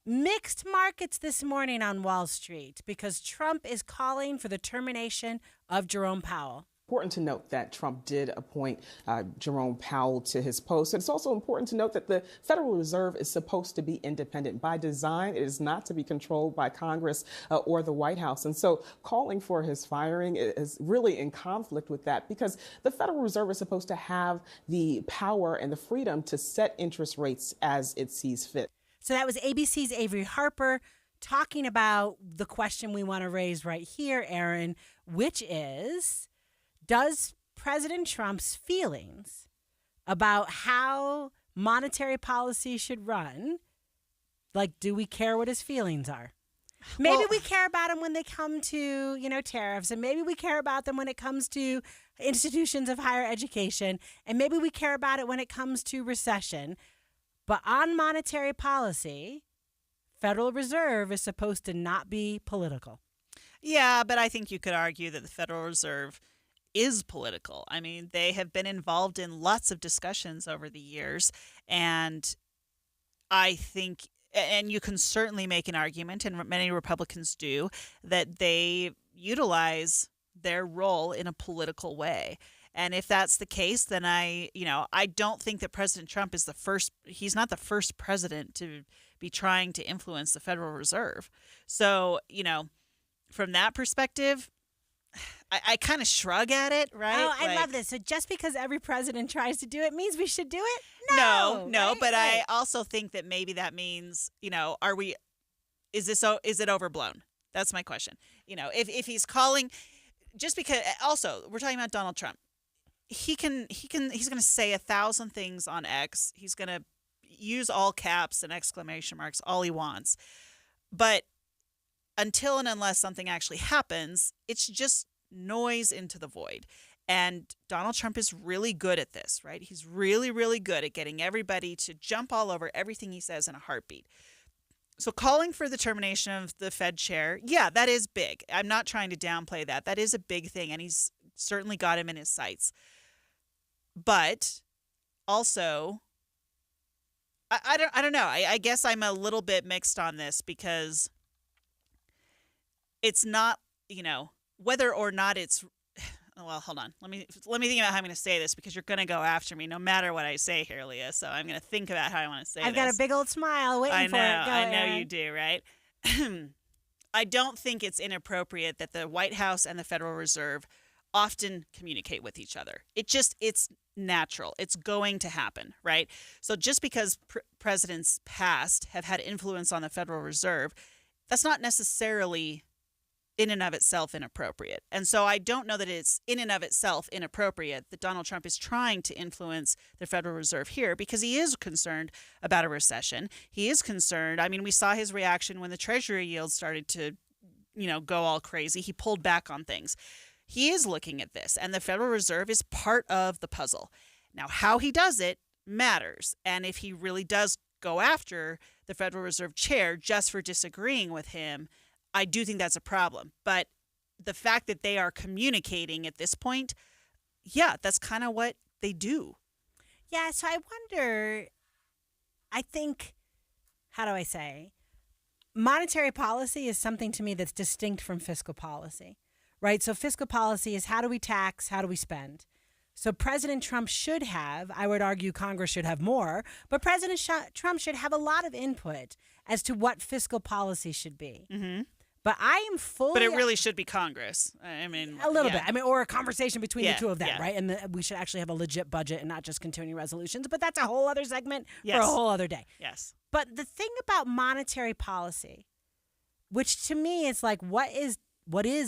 Mixed markets this morning on Wall Street because Trump is calling for the termination of Jerome Powell. Important to note that Trump did appoint Jerome Powell to his post. It's also important to note that the Federal Reserve is supposed to be independent. By design, it is not to be controlled by Congress or the White House. And so calling for his firing is really in conflict with that because the Federal Reserve is supposed to have the power and the freedom to set interest rates as it sees fit. So that was ABC's Avery Harper talking about the question we want to raise right here, Aaron, which is, does President Trump's feelings about how monetary policy should run, do we care what his feelings are? Maybe we care about them when they come to, tariffs, and maybe we care about them when it comes to institutions of higher education, and maybe we care about it when it comes to recession. But on monetary policy, Federal Reserve is supposed to not be political. Yeah, but I think you could argue that the Federal Reserve is political. I mean, they have been involved in lots of discussions over the years, and I think, and you can certainly make an argument, and many Republicans do, that they utilize their role in a political way. And if that's the case, then I don't think that President Trump is he's not the first president to be trying to influence the Federal Reserve. So, from that perspective, I kind of shrug at it, right? Oh, I love this. So just because every president tries to do it means we should do it? No, right? But I also think that maybe that means, is it overblown? That's my question. If he's calling, just because, also, we're talking about Donald Trump. He's going to say 1,000 things on X. He's going to use all caps and exclamation marks all he wants. But until and unless something actually happens, it's just noise into the void. And Donald Trump is really good at this, right? He's really, really good at getting everybody to jump all over everything he says in a heartbeat. So calling for the termination of the Fed chair, yeah, that is big. I'm not trying to downplay that. That is a big thing, and he's certainly got him in his sights. But also, I don't know. I guess I'm a little bit mixed on this because it's not, whether or not it's, well, hold on. Let me think about how I'm going to say this because you're going to go after me no matter what I say here, Leah. So I'm going to think about how I want to say this. I've got a big old smile waiting for it. I know you do, right? I don't think it's inappropriate that the White House and the Federal Reserve often communicate with each other. It's natural. It's going to happen, right? So just because presidents past have had influence on the Federal Reserve, that's not necessarily in and of itself inappropriate. And so I don't know that it's in and of itself inappropriate that Donald Trump is trying to influence the Federal Reserve here because he is concerned about a recession. He is concerned. I mean, we saw his reaction when the Treasury yields started to, go all crazy. He pulled back on things. He is looking at this, and the Federal Reserve is part of the puzzle. Now, how he does it matters. And if he really does go after the Federal Reserve chair just for disagreeing with him, I do think that's a problem. But the fact that they are communicating at this point, yeah, that's kind of what they do. Yeah, so I wonder, I think, how do I say, monetary policy is something to me that's distinct from fiscal policy, right? So fiscal policy is how do we tax, how do we spend? So President Trump should have, I would argue Congress should have more, but President Trump should have a lot of input as to what fiscal policy should be. Mm-hmm. But I am fully... But it really should be Congress. I mean... A little bit. I mean, or a conversation between the two of them, yeah. right? And we should actually have a legit budget and not just continuing resolutions. But that's a whole other segment for Yes. a whole other day. Yes. But the thing about monetary policy, which to me is like, what is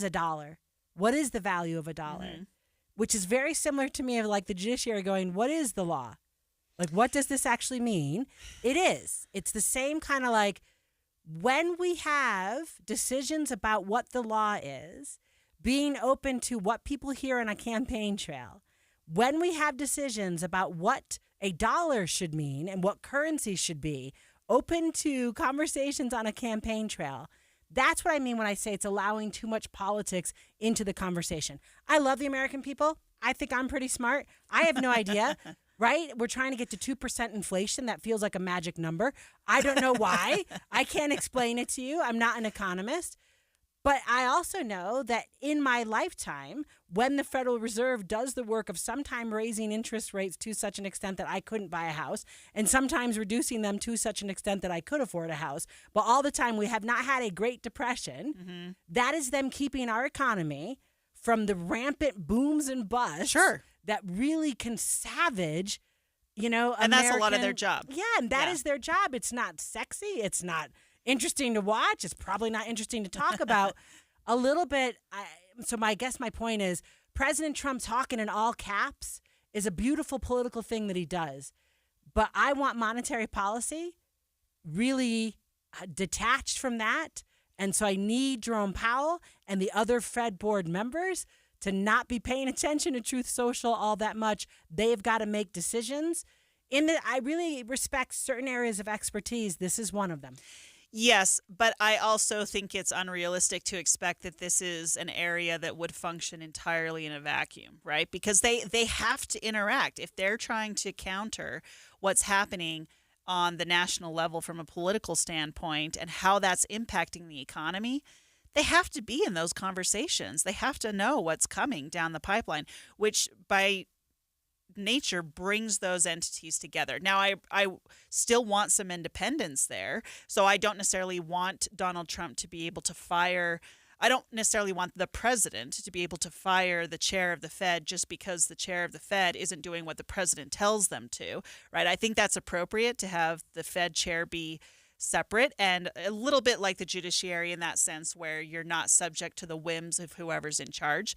a dollar? What is the value of a dollar? Mm-hmm. Which is very similar to me of like the judiciary going, what is the law? Like, what does this actually mean? It is. It's the same kind of like, when we have decisions about what the law is, being open to what people hear on a campaign trail, when we have decisions about what a dollar should mean and what currency should be, open to conversations on a campaign trail, that's what I mean when I say it's allowing too much politics into the conversation. I love the American people. I think I'm pretty smart. I have no idea. Right? We're trying to get to 2% inflation. That feels like a magic number. I don't know why. I can't explain it to you. I'm not an economist. But I also know that in my lifetime, when the Federal Reserve does the work of sometimes raising interest rates to such an extent that I couldn't buy a house, and sometimes reducing them to such an extent that I could afford a house, but all the time we have not had a Great Depression, Mm-hmm. that is them keeping our economy from the rampant booms and busts that really can savage, And that's a lot of their job. Yeah, and that is their job. It's not sexy. It's not interesting to watch. It's probably not interesting to talk about. A little bit. I guess my point is President Trump talking in all caps is a beautiful political thing that he does. But I want monetary policy really detached from that. And so I need Jerome Powell and the other Fed board members to not be paying attention to Truth Social all that much. They've got to make decisions. I really respect certain areas of expertise. This is one of them. Yes, but I also think it's unrealistic to expect that this is an area that would function entirely in a vacuum, right? Because they have to interact. If they're trying to counter what's happening on the national level from a political standpoint and how that's impacting the economy, they have to be in those conversations. They have to know what's coming down the pipeline, which by nature brings those entities together. Now, I still want some independence there. So I don't necessarily want Donald Trump to be able to fire. I don't necessarily want the president to be able to fire the chair of the Fed just because the chair of the Fed isn't doing what the president tells them to, right? I think that's appropriate to have the Fed chair be separate and a little bit like the judiciary in that sense where you're not subject to the whims of whoever's in charge.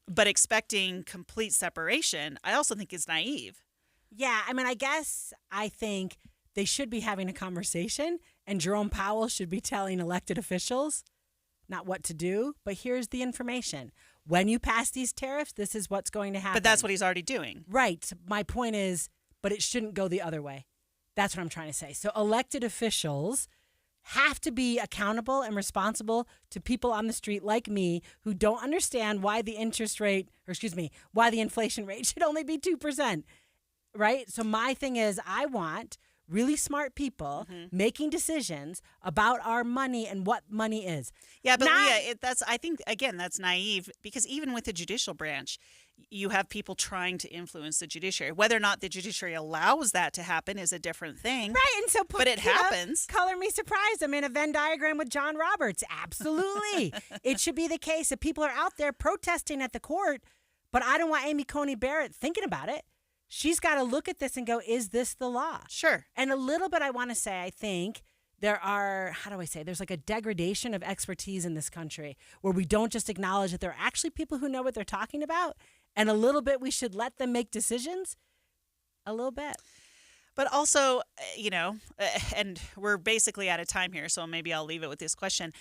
But expecting complete separation, I also think is naive. Yeah, I think they should be having a conversation and Jerome Powell should be telling elected officials not what to do, but here's the information. when you pass these tariffs, this is what's going to happen. But that's what he's already doing. Right. My point is, but it shouldn't go the other way. That's what I'm trying to say. So elected officials have to be accountable and responsible to people on the street like me who don't understand why the why the inflation rate should only be 2%. Right? So my thing is, I want really smart people making decisions about our money and what money is. Yeah, but Leah, I think, again, that's naive, because even with the judicial branch, you have people trying to influence the judiciary. Whether or not the judiciary allows that to happen is a different thing. Right, and so but it happens. Color me surprised. I'm in a Venn diagram with John Roberts. Absolutely. It should be the case that people are out there protesting at the court, but I don't want Amy Coney Barrett thinking about it. She's got to look at this and go, is this the law? Sure. And a little bit I want to say, I think there's like a degradation of expertise in this country where we don't just acknowledge that there are actually people who know what they're talking about. And a little bit we should let them make decisions. A little bit. But also, and we're basically out of time here, so maybe I'll leave it with this question.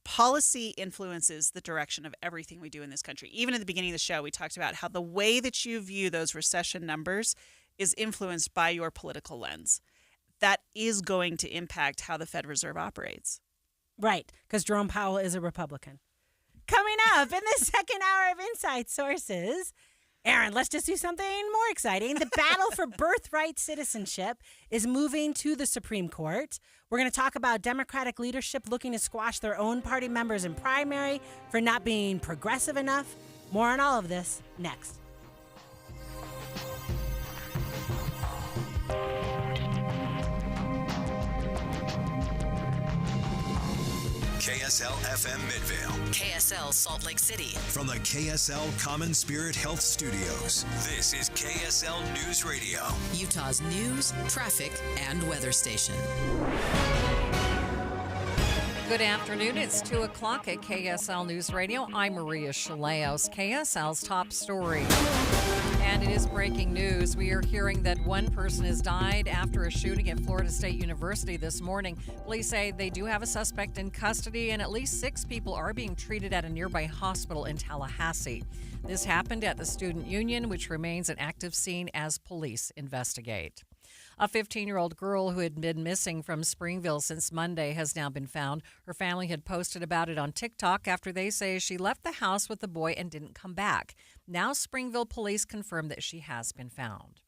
Policy influences the direction of everything we do in this country. Even at the beginning of the show, we talked about how the way that you view those recession numbers is influenced by your political lens. That is going to impact how the Fed Reserve operates. Right, because Jerome Powell is a Republican. Coming up in the second hour of Inside Sources, Aaron, let's just do something more exciting. The battle for birthright citizenship is moving to the Supreme Court. We're going to talk about Democratic leadership looking to squash their own party members in primary for not being progressive enough. More on all of this next. KSL FM Midvale. KSL Salt Lake City. From the KSL Common Spirit Health Studios, this is KSL News Radio. Utah's news, traffic, and weather station. Good afternoon. It's 2 o'clock at KSL News Radio. I'm Maria Chaleos. KSL's top story. And it is breaking news. We are hearing that one person has died after a shooting at Florida State University this morning. Police say they do have a suspect in custody, and at least 6 people are being treated at a nearby hospital in Tallahassee. This happened at the Student Union, which remains an active scene as police investigate. A 15-year-old girl who had been missing from Springville since Monday has now been found. Her family had posted about it on TikTok after they say she left the house with the boy and didn't come back. Now Springville police confirm that she has been found.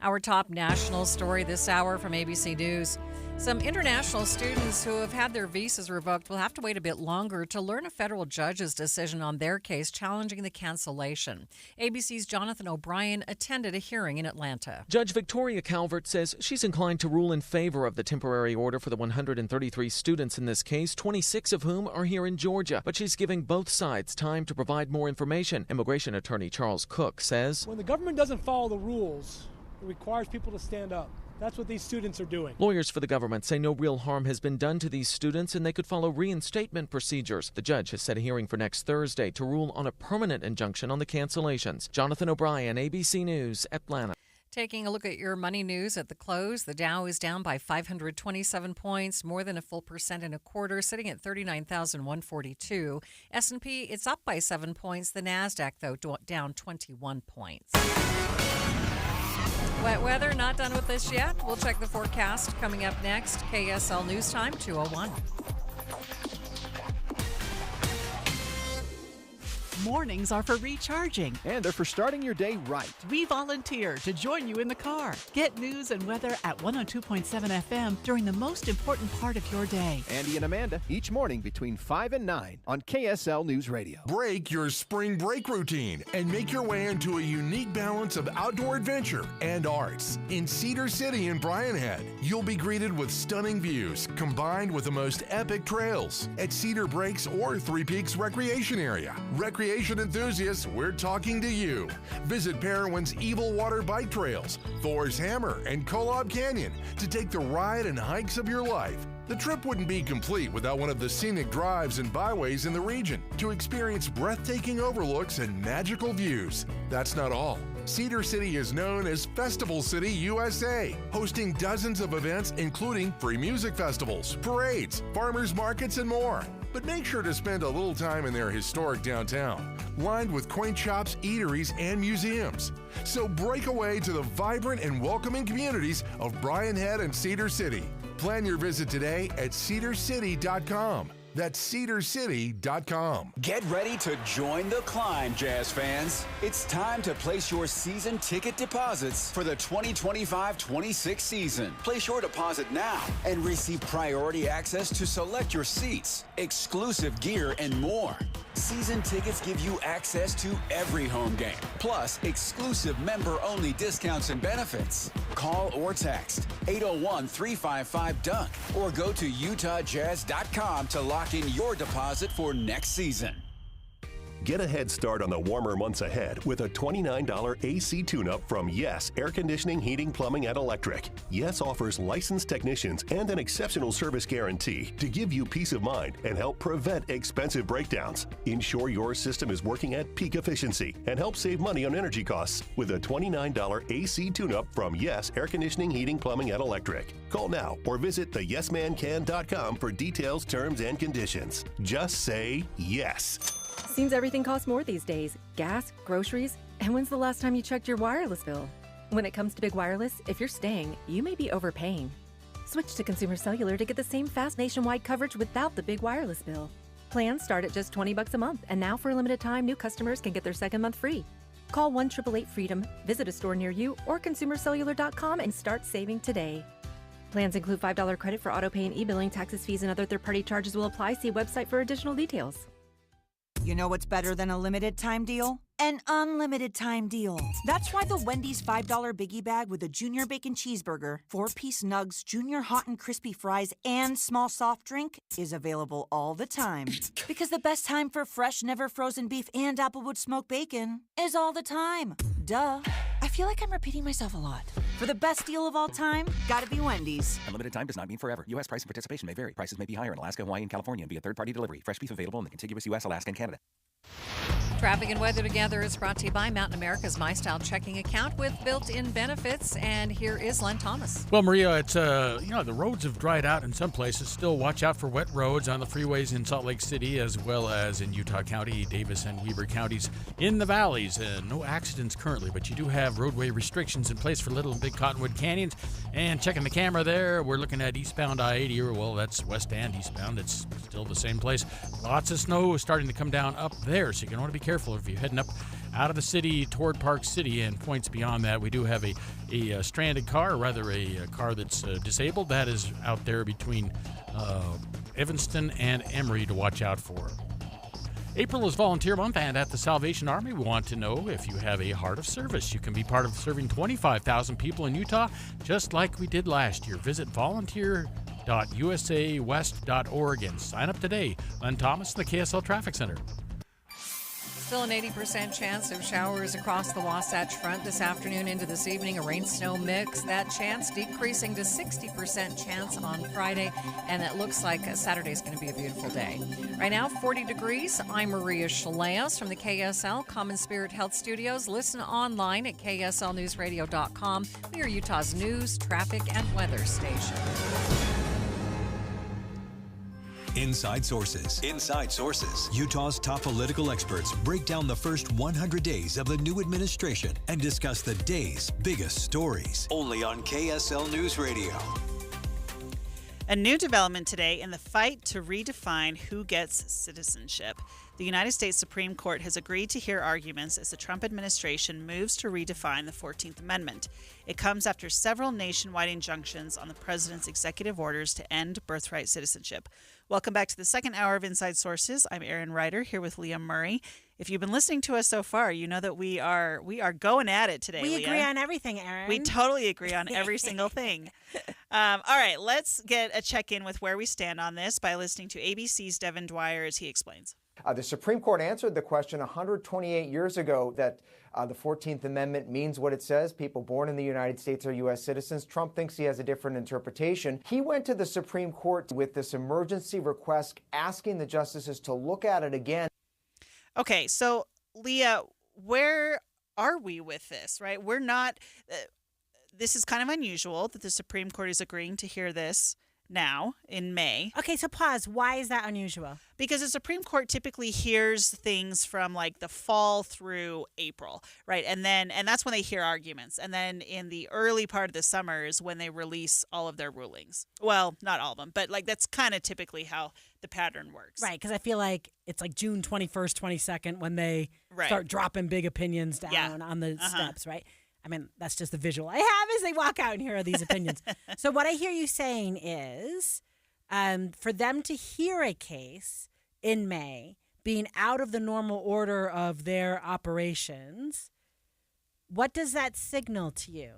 Our top national story this hour from ABC News. Some international students who have had their visas revoked will have to wait a bit longer to learn a federal judge's decision on their case challenging the cancellation. ABC's Jonathan O'Brien attended a hearing in Atlanta. Judge Victoria Calvert says she's inclined to rule in favor of the temporary order for the 133 students in this case, 26 of whom are here in Georgia. But she's giving both sides time to provide more information. Immigration attorney Charles Cook says, when the government doesn't follow the rules, it requires people to stand up. That's what these students are doing. Lawyers for the government say no real harm has been done to these students and they could follow reinstatement procedures. The judge has set a hearing for next Thursday to rule on a permanent injunction on the cancellations. Jonathan O'Brien, ABC News, Atlanta. Taking a look at your money news at the close, the Dow is down by 527 points, more than a full 1.25%, sitting at 39,142. S&P, it's up by 7 points. The NASDAQ, though, down 21 points. Wet weather, not done with this yet. We'll check the forecast coming up next. KSL News Time, 2:01. Mornings are for recharging. And they're for starting your day right. We volunteer to join you in the car. Get news and weather at 102.7 FM during the most important part of your day. Andy and Amanda, each morning between 5 and 9 on KSL News Radio. Break your spring break routine and make your way into a unique balance of outdoor adventure and arts. In Cedar City and Bryan Head, you'll be greeted with stunning views combined with the most epic trails at Cedar Breaks or Three Peaks Recreation Area. Recreation enthusiasts, we're talking to you. Visit Parowan's Evil Water Bike Trails, Thor's Hammer, and Kolob Canyon to take the ride and hikes of your life. The trip wouldn't be complete without one of the scenic drives and byways in the region to experience breathtaking overlooks and magical views. That's not all. Cedar City is known as Festival City USA, hosting dozens of events including free music festivals, parades, farmers markets, and more. but make sure to spend a little time in their historic downtown, lined with quaint shops, eateries, and museums. So break away to the vibrant and welcoming communities of Bryan Head and Cedar City. Plan your visit today at cedarcity.com. That's cedarcity.com. Get ready to join the climb, Jazz fans. It's time to place your season ticket deposits for the 2025-26 season. Place your deposit now and receive priority access to select your seats, exclusive gear, and more. Season tickets give you access to every home game, plus exclusive member-only discounts and benefits. Call or text 801-355-DUNK or go to UtahJazz.com to lock in your deposit for next season. Get a head start on the warmer months ahead with a $29 AC tune-up from Yes Air Conditioning, Heating, Plumbing, and Electric. Yes offers licensed technicians and an exceptional service guarantee to give you peace of mind and help prevent expensive breakdowns. Ensure your system is working at peak efficiency and help save money on energy costs with a $29 AC tune-up from Yes Air Conditioning, Heating, Plumbing, and Electric. Call now or visit theyesmancan.com for details, terms, and conditions. Just say yes. Seems everything costs more these days. Gas, groceries, and when's the last time you checked your wireless bill? When it comes to Big Wireless, if you're staying, you may be overpaying. Switch to Consumer Cellular to get the same fast nationwide coverage without the big wireless bill. Plans start at just $20 a month, and now for a limited time, new customers can get their second month free. Call 1-888-FREEDOM, visit a store near you, or consumercellular.com and start saving today. Plans include $5 credit for autopay and e-billing. Taxes, fees, and other third-party charges will apply. See website for additional details. You know what's better than a limited time deal? An unlimited time deal. That's why the Wendy's $5 Biggie Bag with a Junior Bacon Cheeseburger, 4-piece nugs, Junior Hot and Crispy Fries, and small soft drink is available all the time. Because the best time for fresh, never frozen beef and Applewood smoked bacon is all the time. Duh. I feel like I'm repeating myself a lot. For the best deal of all time, gotta be Wendy's. Unlimited time does not mean forever. U.S. price and participation may vary. Prices may be higher in Alaska, Hawaii, and California via third-party delivery. Fresh beef available in the contiguous U.S., Alaska, and Canada. Traffic and weather together is brought to you by Mountain America's My Style checking account with built-in benefits. And here is Len Thomas. Well, Maria, it's the roads have dried out in some places. Still, watch out for wet roads on the freeways in Salt Lake City as well as in Utah County, Davis and Weber counties. In the valleys, no accidents currently, but you do have roadway restrictions in place for Little and Big Cottonwood Canyons. And checking the camera there, we're looking at eastbound I-80. Well, that's west and eastbound. It's still the same place. Lots of snow starting to come down up there, so you're going to want to be careful if you're heading up out of the city toward Park City and points beyond that. We do have a stranded car, or rather a car that's disabled. That is out there between Evanston and Emory to watch out for. April is Volunteer Month, and at the Salvation Army, we want to know if you have a heart of service. You can be part of serving 25,000 people in Utah, just like we did last year. Visit volunteer.usawest.org and sign up today. Len Thomas, the KSL Traffic Center. Still an 80% chance of showers across the Wasatch Front this afternoon into this evening, a rain-snow mix. That chance decreasing to 60% chance on Friday, and it looks like Saturday's going to be a beautiful day. Right now, 40 degrees. I'm Maria Chaleos from the KSL Common Spirit Health Studios. Listen online at kslnewsradio.com. We are Utah's news, traffic, and weather station. Inside Sources. Inside Sources. Utah's top political experts break down the first 100 days of the new administration and discuss the day's biggest stories. Only on KSL News Radio. A new development today in the fight to redefine who gets citizenship. The United States Supreme Court has agreed to hear arguments as the Trump administration moves to redefine the 14th Amendment. It comes after several nationwide injunctions on the president's executive orders to end birthright citizenship. Welcome back to the second hour of Inside Sources. I'm Erin Ryder here with Leah Murray. If you've been listening to us so far, you know that we are going at it today, We Leah. agree on everything, Erin. We totally agree on every single thing. All right, let's get a check-in with where we stand on this by listening to ABC's Devin Dwyer as he explains. The Supreme Court answered the question 128 years ago that the 14th Amendment means what it says. People born in the United States are U.S. citizens. Trump thinks he has a different interpretation. He went to the Supreme Court with this emergency request asking the justices to look at it again. Okay, so Leah, where are we with this, right? We're not, this is kind of unusual that the Supreme Court is agreeing to hear this now in May. Okay, so pause. Why is that unusual? Because the Supreme Court typically hears things from like the fall through April, right? And that's when they hear arguments. And then in the early part of the summer is when they release all of their rulings. Well, not all of them, but like that's kind of typically how the pattern works. Right, because I feel like it's like June 21st, 22nd when they Right. start dropping big opinions down on the steps, right? I mean, that's just the visual I have as they walk out and hear these opinions. So what I hear you saying is for them to hear a case in May being out of the normal order of their operations, what does that signal to you?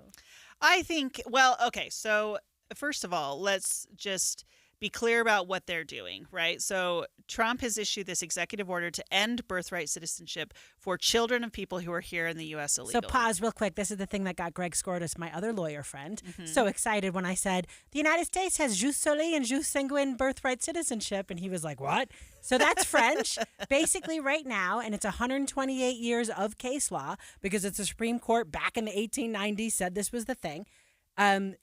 I think, well, okay, so first of all, let's just be clear about what they're doing, right? So Trump has issued this executive order to end birthright citizenship for children of people who are here in the U.S. illegally. So pause real quick. This is the thing that got Greg Skordas, my other lawyer friend, so excited when I said, the United States has jus soli and jus sanguine birthright citizenship. And he was like, what? So that's French, basically right now, and it's 128 years of case law because it's the Supreme Court back in the 1890s said this was the thing.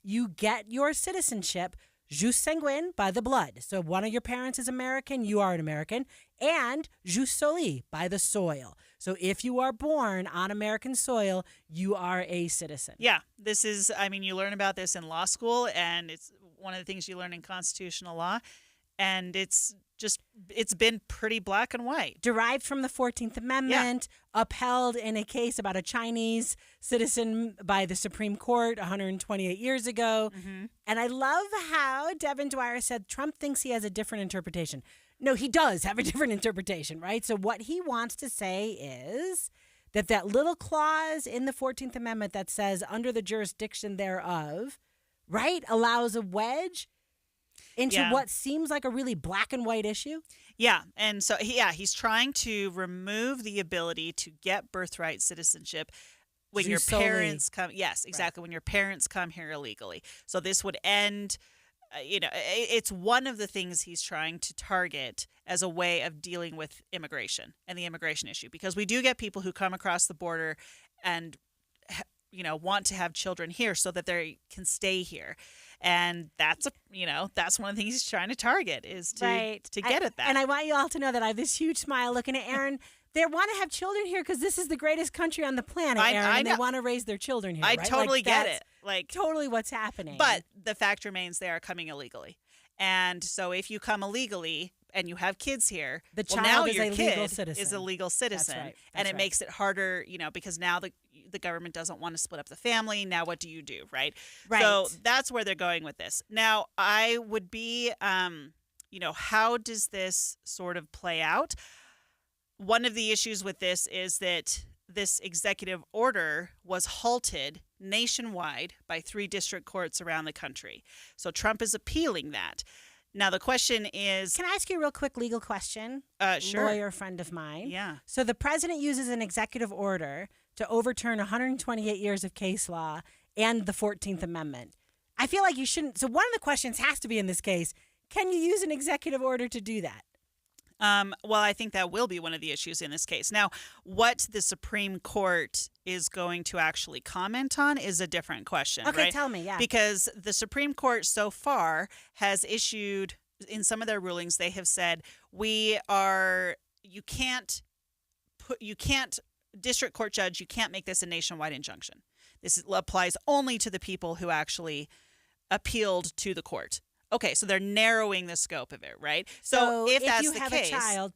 You get your citizenship jus sanguine, by the blood. So one of your parents is American, you are an American, and jus soli, by the soil. So if you are born on American soil, you are a citizen. Yeah, this is, I mean, you learn about this in law school, and it's one of the things you learn in constitutional law, and it's been pretty black and white. Derived from the 14th Amendment, upheld in a case about a Chinese citizen by the Supreme Court 128 years ago. And I love how Devin Dwyer said Trump thinks he has a different interpretation. No, he does have a different interpretation, right? So what he wants to say is that little clause in the 14th Amendment that says under the jurisdiction thereof, right, allows a wedge into what seems like a really black and white issue. Yeah, and so he's trying to remove the ability to get birthright citizenship when your parents come. Yes, exactly. Right. When your parents come here illegally. So this would end. It's one of the things he's trying to target as a way of dealing with immigration and the immigration issue, because we do get people who come across the border and want to have children here so that they can stay here. And that's one of the things he's trying to target is to get at that. And I want you all to know that I have this huge smile looking at Aaron. They want to have children here because this is the greatest country on the planet, Aaron, and they want to raise their children here. I right? totally get it. Like totally what's happening. But the fact remains they are coming illegally. And so if you come illegally and you have kids here, the child now is your a kid legal citizen. is a legal citizen. That's right. And it makes it harder, because now the government doesn't want to split up the family. Now what do you do, right? Right. So that's where they're going with this. Now I would be, how does this sort of play out? One of the issues with this is that this executive order was halted nationwide by 3 district courts around the country. So Trump is appealing that. Now, the question is... Can I ask you a real quick legal question? Sure. Lawyer friend of mine. Yeah. So the president uses an executive order to overturn 128 years of case law and the 14th Amendment. I feel like you shouldn't... So one of the questions has to be in this case, can you use an executive order to do that? Well, I think that will be one of the issues in this case. Now, what the Supreme Court is going to actually comment on is a different question. Okay, right? tell me, yeah. Because the Supreme Court so far has issued, in some of their rulings, they have said, district court judge, you can't make this a nationwide injunction. This applies only to the people who actually appealed to the court. Okay, so they're narrowing the scope of it, right? So if that's you the have case, a child,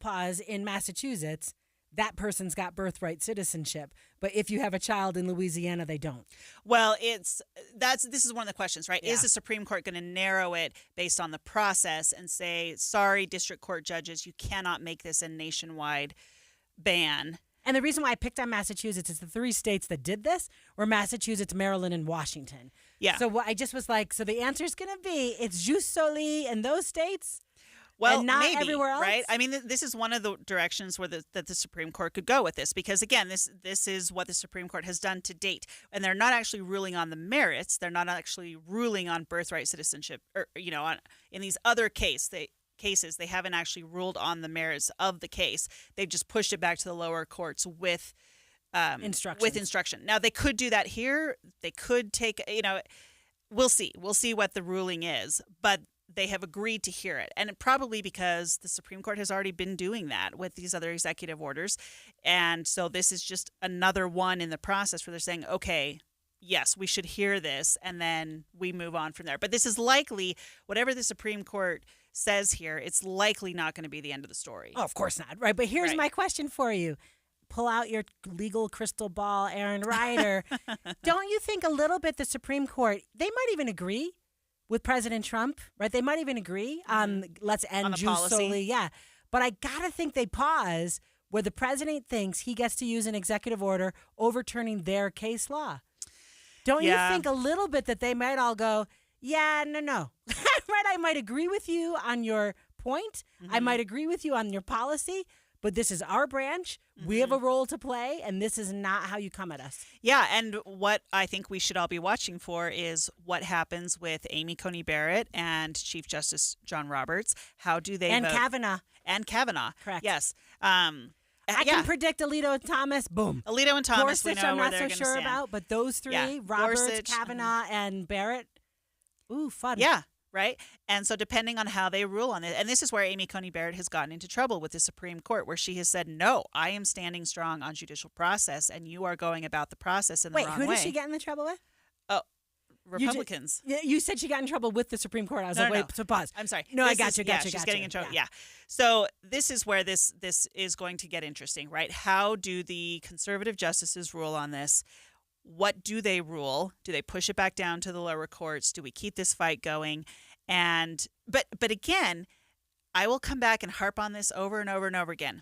in Massachusetts, that person's got birthright citizenship. But if you have a child in Louisiana, they don't. Well, this is one of the questions, right? Yeah. Is the Supreme Court going to narrow it based on the process and say, sorry, district court judges, you cannot make this a nationwide ban? And the reason why I picked on Massachusetts is the 3 states that did this were Massachusetts, Maryland, and Washington. Yeah. So I just was like, so the answer is going to be it's jus soli in those states, well, and not maybe, everywhere else, right? I mean, this is one of the directions where that the Supreme Court could go with this, because again, this is what the Supreme Court has done to date, and they're not actually ruling on the merits. They're not actually ruling on birthright citizenship, or in these other cases, they haven't actually ruled on the merits of the case. They've just pushed it back to the lower courts with instruction. Now, they could do that here. They could take, we'll see. We'll see what the ruling is. But they have agreed to hear it. And probably because the Supreme Court has already been doing that with these other executive orders. And so this is just another one in the process where they're saying, okay, yes, we should hear this, and then we move on from there. But this is likely, whatever the Supreme Court says here, it's likely not going to be the end of the story. Oh, of course not. Right. But here's my question for you. Pull out your legal crystal ball, Aaron Ryder. Don't you think a little bit the Supreme Court, they might even agree with President Trump, right? They might even agree on let's end jus soli. Yeah. But I got to think they pause where the president thinks he gets to use an executive order overturning their case law. Don't you think a little bit that they might all go, yeah, no. Right? I might agree with you on your point. I might agree with you on your policy. But this is our branch. We have a role to play, and this is not how you come at us. Yeah, and what I think we should all be watching for is what happens with Amy Coney Barrett and Chief Justice John Roberts. How do they vote? Kavanaugh. And Kavanaugh. Correct. Yes. I can predict Alito and Thomas. Boom. Alito and Thomas, Gorsuch, we know I'm where not they're so going to sure stand. about, but those three, Roberts, Gorsuch, Kavanaugh, and Barrett. Ooh, fun. Yeah. Right? And so depending on how they rule on it, and this is where Amy Coney Barrett has gotten into trouble with the Supreme Court, where she has said, no, I am standing strong on judicial process, and you are going about the process in the wrong way. Wait, who did she get in the trouble with? Oh, Republicans. You said she got in trouble with the Supreme Court. I was wait, so pause. I'm sorry. No, I got you. She's getting in trouble. Yeah. So this is where this is going to get interesting, right? How do the conservative justices rule on this? What do they rule? Do they push it back down to the lower courts? Do we keep this fight going? And but again, I will come back and harp on this over and over and over again.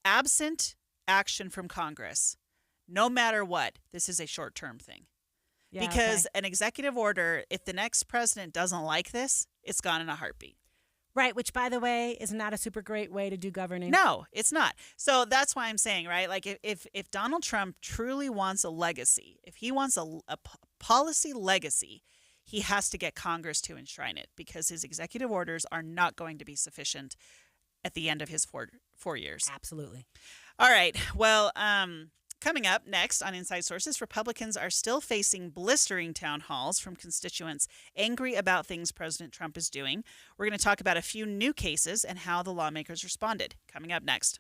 Absent action from Congress, no matter what, this is a short-term thing. Yeah, because an executive order, if the next president doesn't like this, it's gone in a heartbeat. Right, which, by the way, is not a super great way to do governing. No, it's not. So that's why I'm saying, right, like if Donald Trump truly wants a legacy, if he wants a policy legacy, he has to get Congress to enshrine it because his executive orders are not going to be sufficient at the end of his 4 years. Absolutely. All right. Well, coming up next on Inside Sources, Republicans are still facing blistering town halls from constituents angry about things President Trump is doing. We're going to talk about a few new cases and how the lawmakers responded. Coming up next.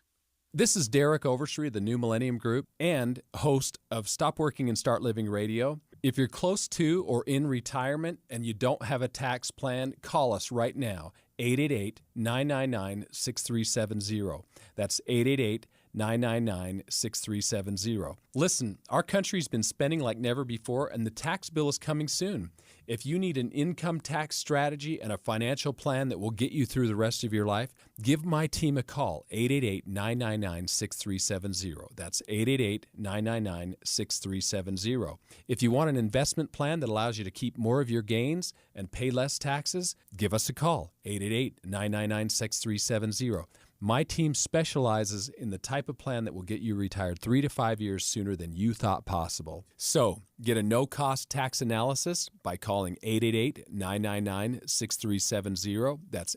This is Derek Overstreet of the New Millennium Group and host of Stop Working and Start Living Radio. If you're close to or in retirement and you don't have a tax plan, call us right now, 888-999-6370. That's 888-999-6370. Listen, our country's been spending like never before, and the tax bill is coming soon. If you need an income tax strategy and a financial plan that will get you through the rest of your life, give my team a call, 888-999-6370. That's 888-999-6370. If you want an investment plan that allows you to keep more of your gains and pay less taxes, give us a call, 888-999-6370. My team specializes in the type of plan that will get you retired 3 to 5 years sooner than you thought possible. So, get a no-cost tax analysis by calling 888-999-6370. That's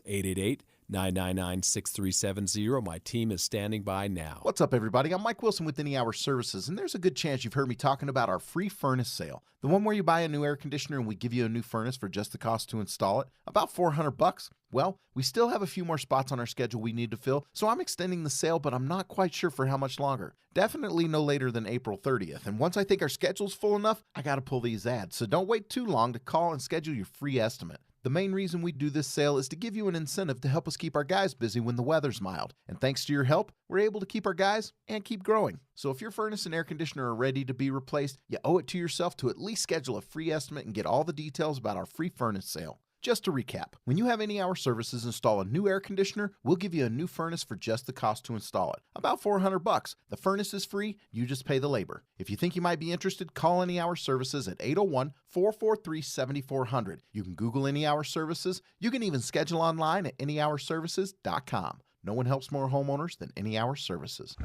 888-999-6370. My team is standing by now. What's up, everybody? I'm Mike Wilson with Any Hour Services, and there's a good chance you've heard me talking about our free furnace sale. The one where you buy a new air conditioner and we give you a new furnace for just the cost to install it. About $400. Well, we still have a few more spots on our schedule we need to fill, so I'm extending the sale, but I'm not quite sure for how much longer. Definitely no later than April 30th, and once I think our schedule's full enough, I gotta pull these ads, so don't wait too long to call and schedule your free estimate. The main reason we do this sale is to give you an incentive to help us keep our guys busy when the weather's mild. And thanks to your help, we're able to keep our guys and keep growing. So if your furnace and air conditioner are ready to be replaced, you owe it to yourself to at least schedule a free estimate and get all the details about our free furnace sale. Just to recap, when you have Any Hour Services install a new air conditioner, we'll give you a new furnace for just the cost to install it. About $400. The furnace is free, you just pay the labor. If you think you might be interested, call Any Hour Services at 801-443-7400. You can Google Any Hour Services. You can even schedule online at anyhourservices.com. No one helps more homeowners than Any Hour Services.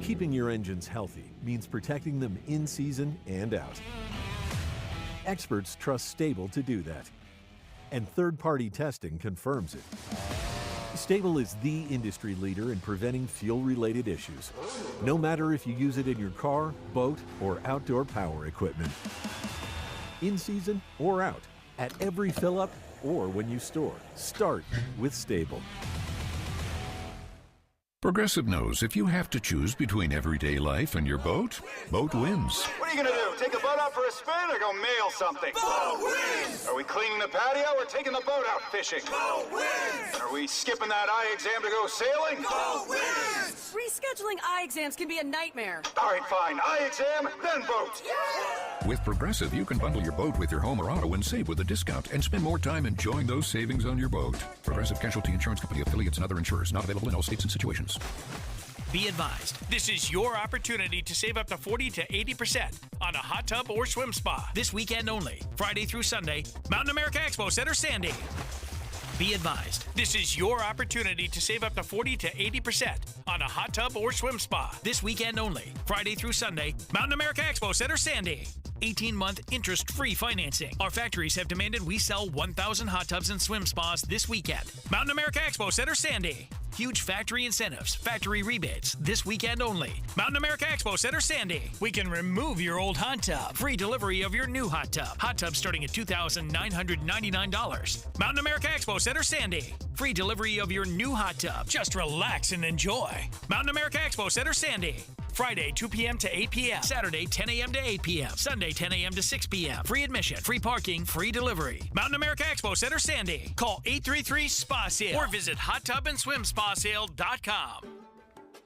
Keeping your engines healthy means protecting them in season and out. Experts trust Stable to do that, and third-party testing confirms it. Stable is the industry leader in preventing fuel-related issues, no matter if you use it in your car, boat, or outdoor power equipment. In season or out, At every fill-up or when you store, start with Stable. Progressive knows if you have to choose between everyday life and your boat, boat wins. What are you going to do? Take the boat out for a spin or go mail something? Boat wins! Are we cleaning the patio or taking the boat out fishing? Boat wins! Are we skipping that eye exam to go sailing? Boat wins! Rescheduling eye exams can be a nightmare. All right, fine. Eye exam, then boat. Yeah! With Progressive, you can bundle your boat with your home or auto and save with a discount and spend more time enjoying those savings on your boat. Progressive Casualty Insurance Company, affiliates, and other insurers. Not available in all states and situations. Be advised, this is your opportunity to save up to 40 to 80% on a hot tub or swim spa this weekend only, Friday through Sunday, Mountain America Expo Center, Sandy. Be advised, this is your opportunity to save up to 40 to 80% on a hot tub or swim spa this weekend only, Friday through Sunday, Mountain America Expo Center, Sandy. 18-month interest-free financing. Our factories have demanded we sell 1,000 hot tubs and swim spas this weekend. Mountain America Expo Center, Sandy. Huge factory incentives, factory rebates, this weekend only. Mountain America Expo Center, Sandy. We can remove your old hot tub. Free delivery of your new hot tub. Hot tub starting at $2,999. Mountain America Expo Center, Sandy. Free delivery of your new hot tub. Just relax and enjoy. Mountain America Expo Center, Sandy. Friday, 2 p.m. to 8 p.m. Saturday, 10 a.m. to 8 p.m. Sunday, 10 a.m. to 6 p.m. Free admission, free parking, free delivery. Mountain America Expo Center, Sandy. Call 833-SPA-SALE or visit hottubandSwimSpaSale.com.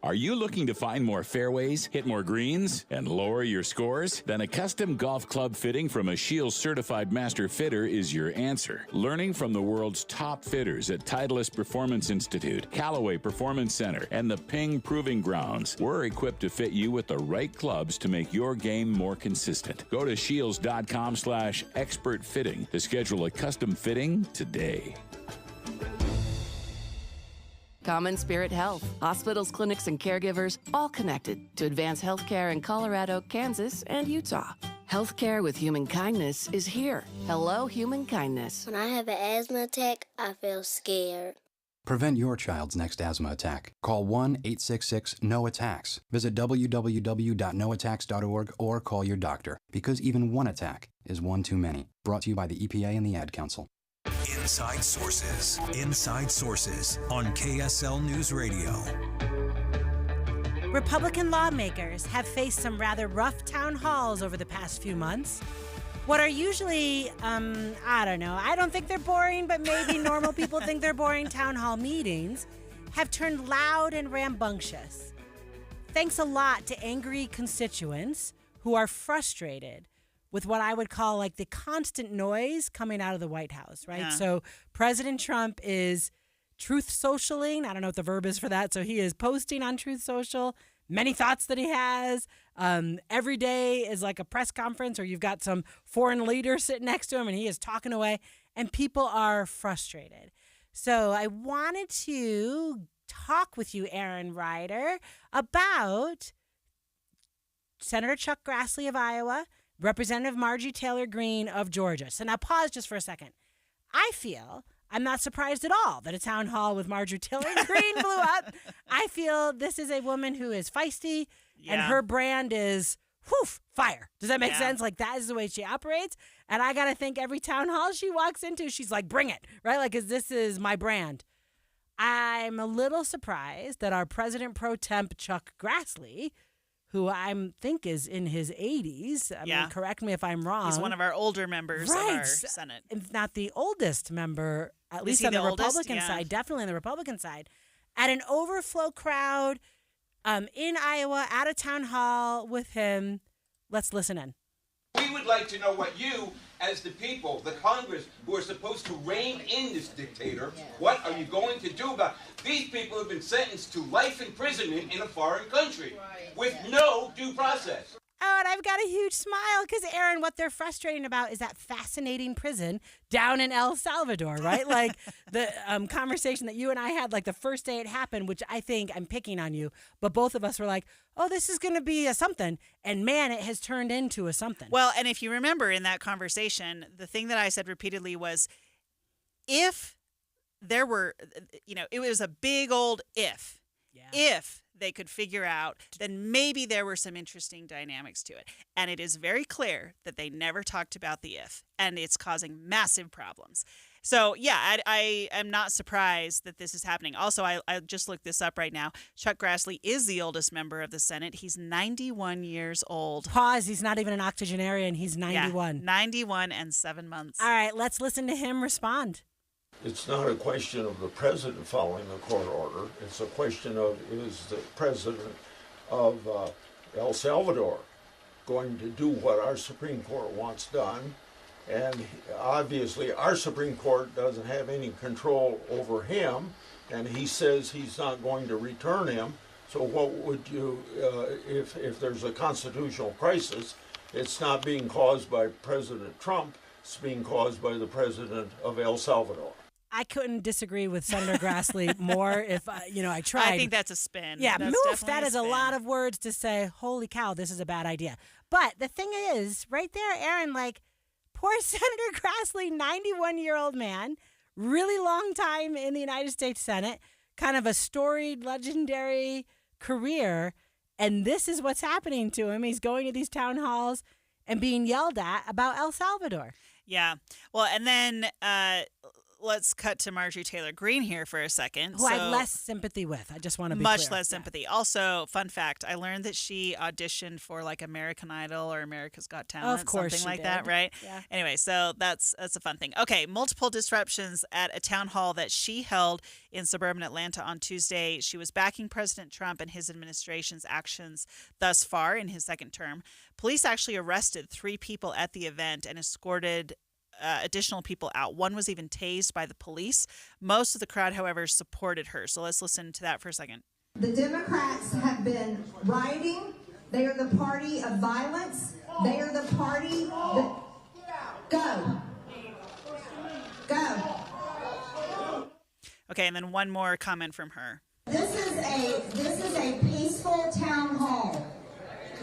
Are you looking to find more fairways, hit more greens, and lower your scores? Then a custom golf club fitting from a Shields certified master fitter is your answer. Learning from the world's top fitters at Titleist Performance Institute, Callaway Performance Center, and the Ping Proving Grounds, we're equipped to fit you with the right clubs to make your game more consistent. Go to shields.com/expert fitting to schedule a custom fitting today. Common Spirit Health. Hospitals, clinics, and caregivers all connected to advance healthcare in Colorado, Kansas, and Utah. Healthcare with human kindness is here. Hello, human kindness. When I have an asthma attack, I feel scared. Prevent your child's next asthma attack. Call 1-866-NO-ATTACKS. Visit www.noattacks.org or call your doctor, because even one attack is one too many. Brought to you by the EPA and the Ad Council. Inside Sources. Inside Sources on KSL News Radio. Republican lawmakers have faced some rather rough town halls over the past few months. What are usually, I don't know, I don't think they're boring, but maybe normal people think they're boring town hall meetings, have turned loud and rambunctious. Thanks a lot to angry constituents who are frustrated with what I would call like the constant noise coming out of the White House, right? Yeah. So President Trump is truth socialing. I don't know what the verb is for that. So he is posting on Truth Social many thoughts that he has. Every day is like a press conference, or you've got some foreign leader sitting next to him and he is talking away, and people are frustrated. So I wanted to talk with you, Aaron Ryder, about Senator Chuck Grassley of Iowa, Representative Marjorie Taylor Greene of Georgia. So now pause just for a second. I feel I'm not surprised at all that a town hall with Marjorie Taylor Greene blew up. I feel this is a woman who is feisty, and her brand is fire. Does that make sense? Like, that is the way she operates. And I got to think every town hall she walks into, she's like, bring it, right? Like, 'cause this is my brand. I'm a little surprised that our President Pro Temp Chuck Grassley, who I think is in his 80s. I mean, correct me if I'm wrong. He's one of our older members of our Senate. If not the oldest member, at least on the Republican side, definitely on the Republican side. At an overflow crowd in Iowa, at a town hall with him. Let's listen in. We would like to know what you, as the people, the Congress, who are supposed to rein in this dictator, what are you going to do about it? These people have been sentenced to life imprisonment in a foreign country with no due process. Oh, and I've got a huge smile because, Aaron, what they're frustrating about is that fascinating prison down in El Salvador, right? Like the conversation that you and I had like the first day it happened, which I think I'm picking on you, but both of us were like, oh, this is going to be a something. And man, it has turned into a something. Well, and if you remember in that conversation, the thing that I said repeatedly was, if there were, it was a big old if. Yeah. If they could figure out, then maybe there were some interesting dynamics to it. And it is very clear that they never talked about the if, and it's causing massive problems. So, yeah, I am not surprised that this is happening. Also, I just looked this up right now. Chuck Grassley is the oldest member of the Senate. He's 91 years old. Pause. He's not even an octogenarian. He's 91. Yeah, 91 and 7 months. All right, let's listen to him respond. It's not a question of the president following the court order. It's a question of, is the president of El Salvador going to do what our Supreme Court wants done? And obviously, our Supreme Court doesn't have any control over him, and he says he's not going to return him. So what would you, if there's a constitutional crisis, it's not being caused by President Trump, it's being caused by the president of El Salvador. I couldn't disagree with Senator Grassley more if, I tried. I think that's a spin. Yeah, that's moof, that is a lot of words to say, holy cow, this is a bad idea. But the thing is, right there, Aaron, poor Senator Grassley, 91-year-old man, really long time in the United States Senate, kind of a storied, legendary career, and this is what's happening to him. He's going to these town halls and being yelled at about El Salvador. Yeah. Well, and then let's cut to Marjorie Taylor Greene here for a second. Who I have less sympathy with. I just want to be much clear. less sympathy. Also, fun fact, I learned that she auditioned for American Idol or America's Got Talent. Of course something like did. that, right? Yeah. Anyway, so that's a fun thing. Okay, multiple disruptions at a town hall that she held in suburban Atlanta on Tuesday. She was backing President Trump and his administration's actions thus far in his second term. Police actually arrested 3 people at the event and escorted additional people out. One was even tased by the police. Most of the crowd, however, supported her. So let's listen to that for a second. The Democrats have been rioting. They are the party of violence. They are the party that... Go. Okay, and then one more comment from her. This is a peaceful town hall.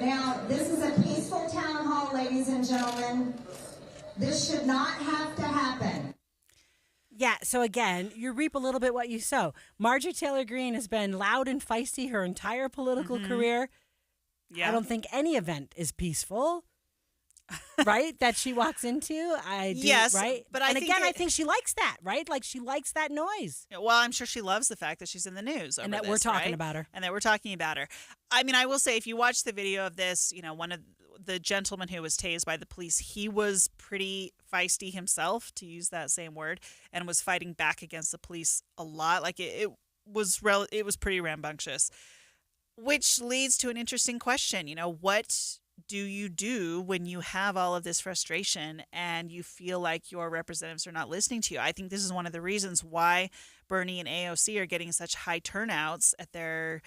Now, this is a peaceful town hall, ladies and gentlemen. This should not have to happen. Yeah, so again, you reap a little bit what you sow. Marjorie Taylor Greene has been loud and feisty her entire political career. Yeah. I don't think any event is peaceful, right? That she walks into. Yes, right? but I think she likes that, right? She likes that noise. Well, I'm sure she loves the fact that she's in the news over And that this, we're talking right? about her. And that we're talking about her. I mean, I will say, if you watch the video of this, one of the gentleman who was tased by the police, he was pretty feisty himself, to use that same word, and was fighting back against the police a lot. It was pretty rambunctious, which leads to an interesting question. What do you do when you have all of this frustration and you feel like your representatives are not listening to you? I think this is one of the reasons why Bernie and AOC are getting such high turnouts at their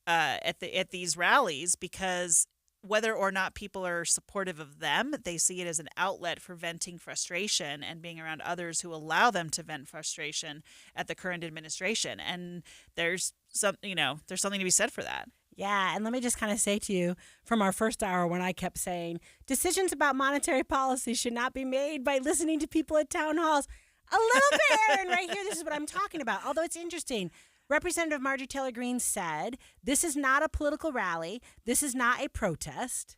at these rallies, because whether or not people are supportive of them, they see it as an outlet for venting frustration and being around others who allow them to vent frustration at the current administration. And there's something to be said for that. Yeah, and let me just kind of say to you from our first hour when I kept saying decisions about monetary policy should not be made by listening to people at town halls. A little bit, Aaron, right here. This is what I'm talking about. Although it's interesting. Representative Marjorie Taylor Greene said, this is not a political rally. This is not a protest.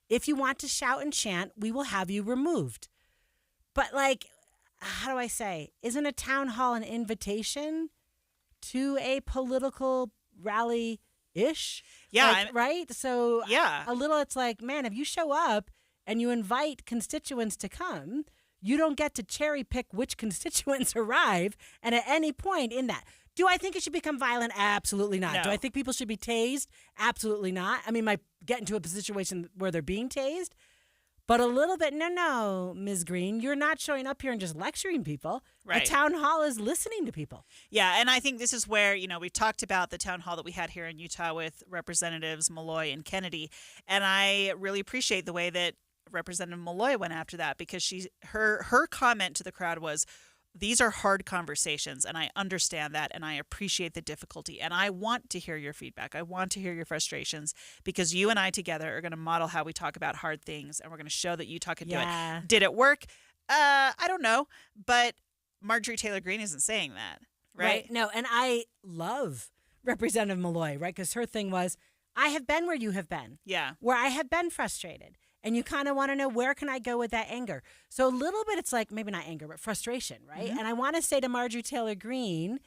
If you want to shout and chant, we will have you removed. But how do I say? Isn't a town hall an invitation to a political rally-ish? Yeah. Right? So yeah. A little, it's man, if you show up and you invite constituents to come, you don't get to cherry pick which constituents arrive. And at any point in that, do I think it should become violent? Absolutely not. No. Do I think people should be tased? Absolutely not. I mean, might get into a situation where they're being tased. But a little bit, no, Ms. Greene, you're not showing up here and just lecturing people. Right. A town hall is listening to people. Yeah, and I think this is where, we talked about the town hall that we had here in Utah with Representatives Malloy and Kennedy. And I really appreciate the way that Representative Malloy went after that, because her comment to the crowd was, these are hard conversations, and I understand that, and I appreciate the difficulty, and I want to hear your feedback. I want to hear your frustrations, because you and I together are going to model how we talk about hard things, and we're going to show that Utah can do it. Did it work? I don't know, but Marjorie Taylor Greene isn't saying that, right? No, and I love Representative Malloy, right? Because her thing was, I have been where you have been. Yeah. Where I have been frustrated. And you kind of want to know, where can I go with that anger? So a little bit, it's like, maybe not anger, but frustration, right? Mm-hmm. And I want to say to Marjorie Taylor Greene,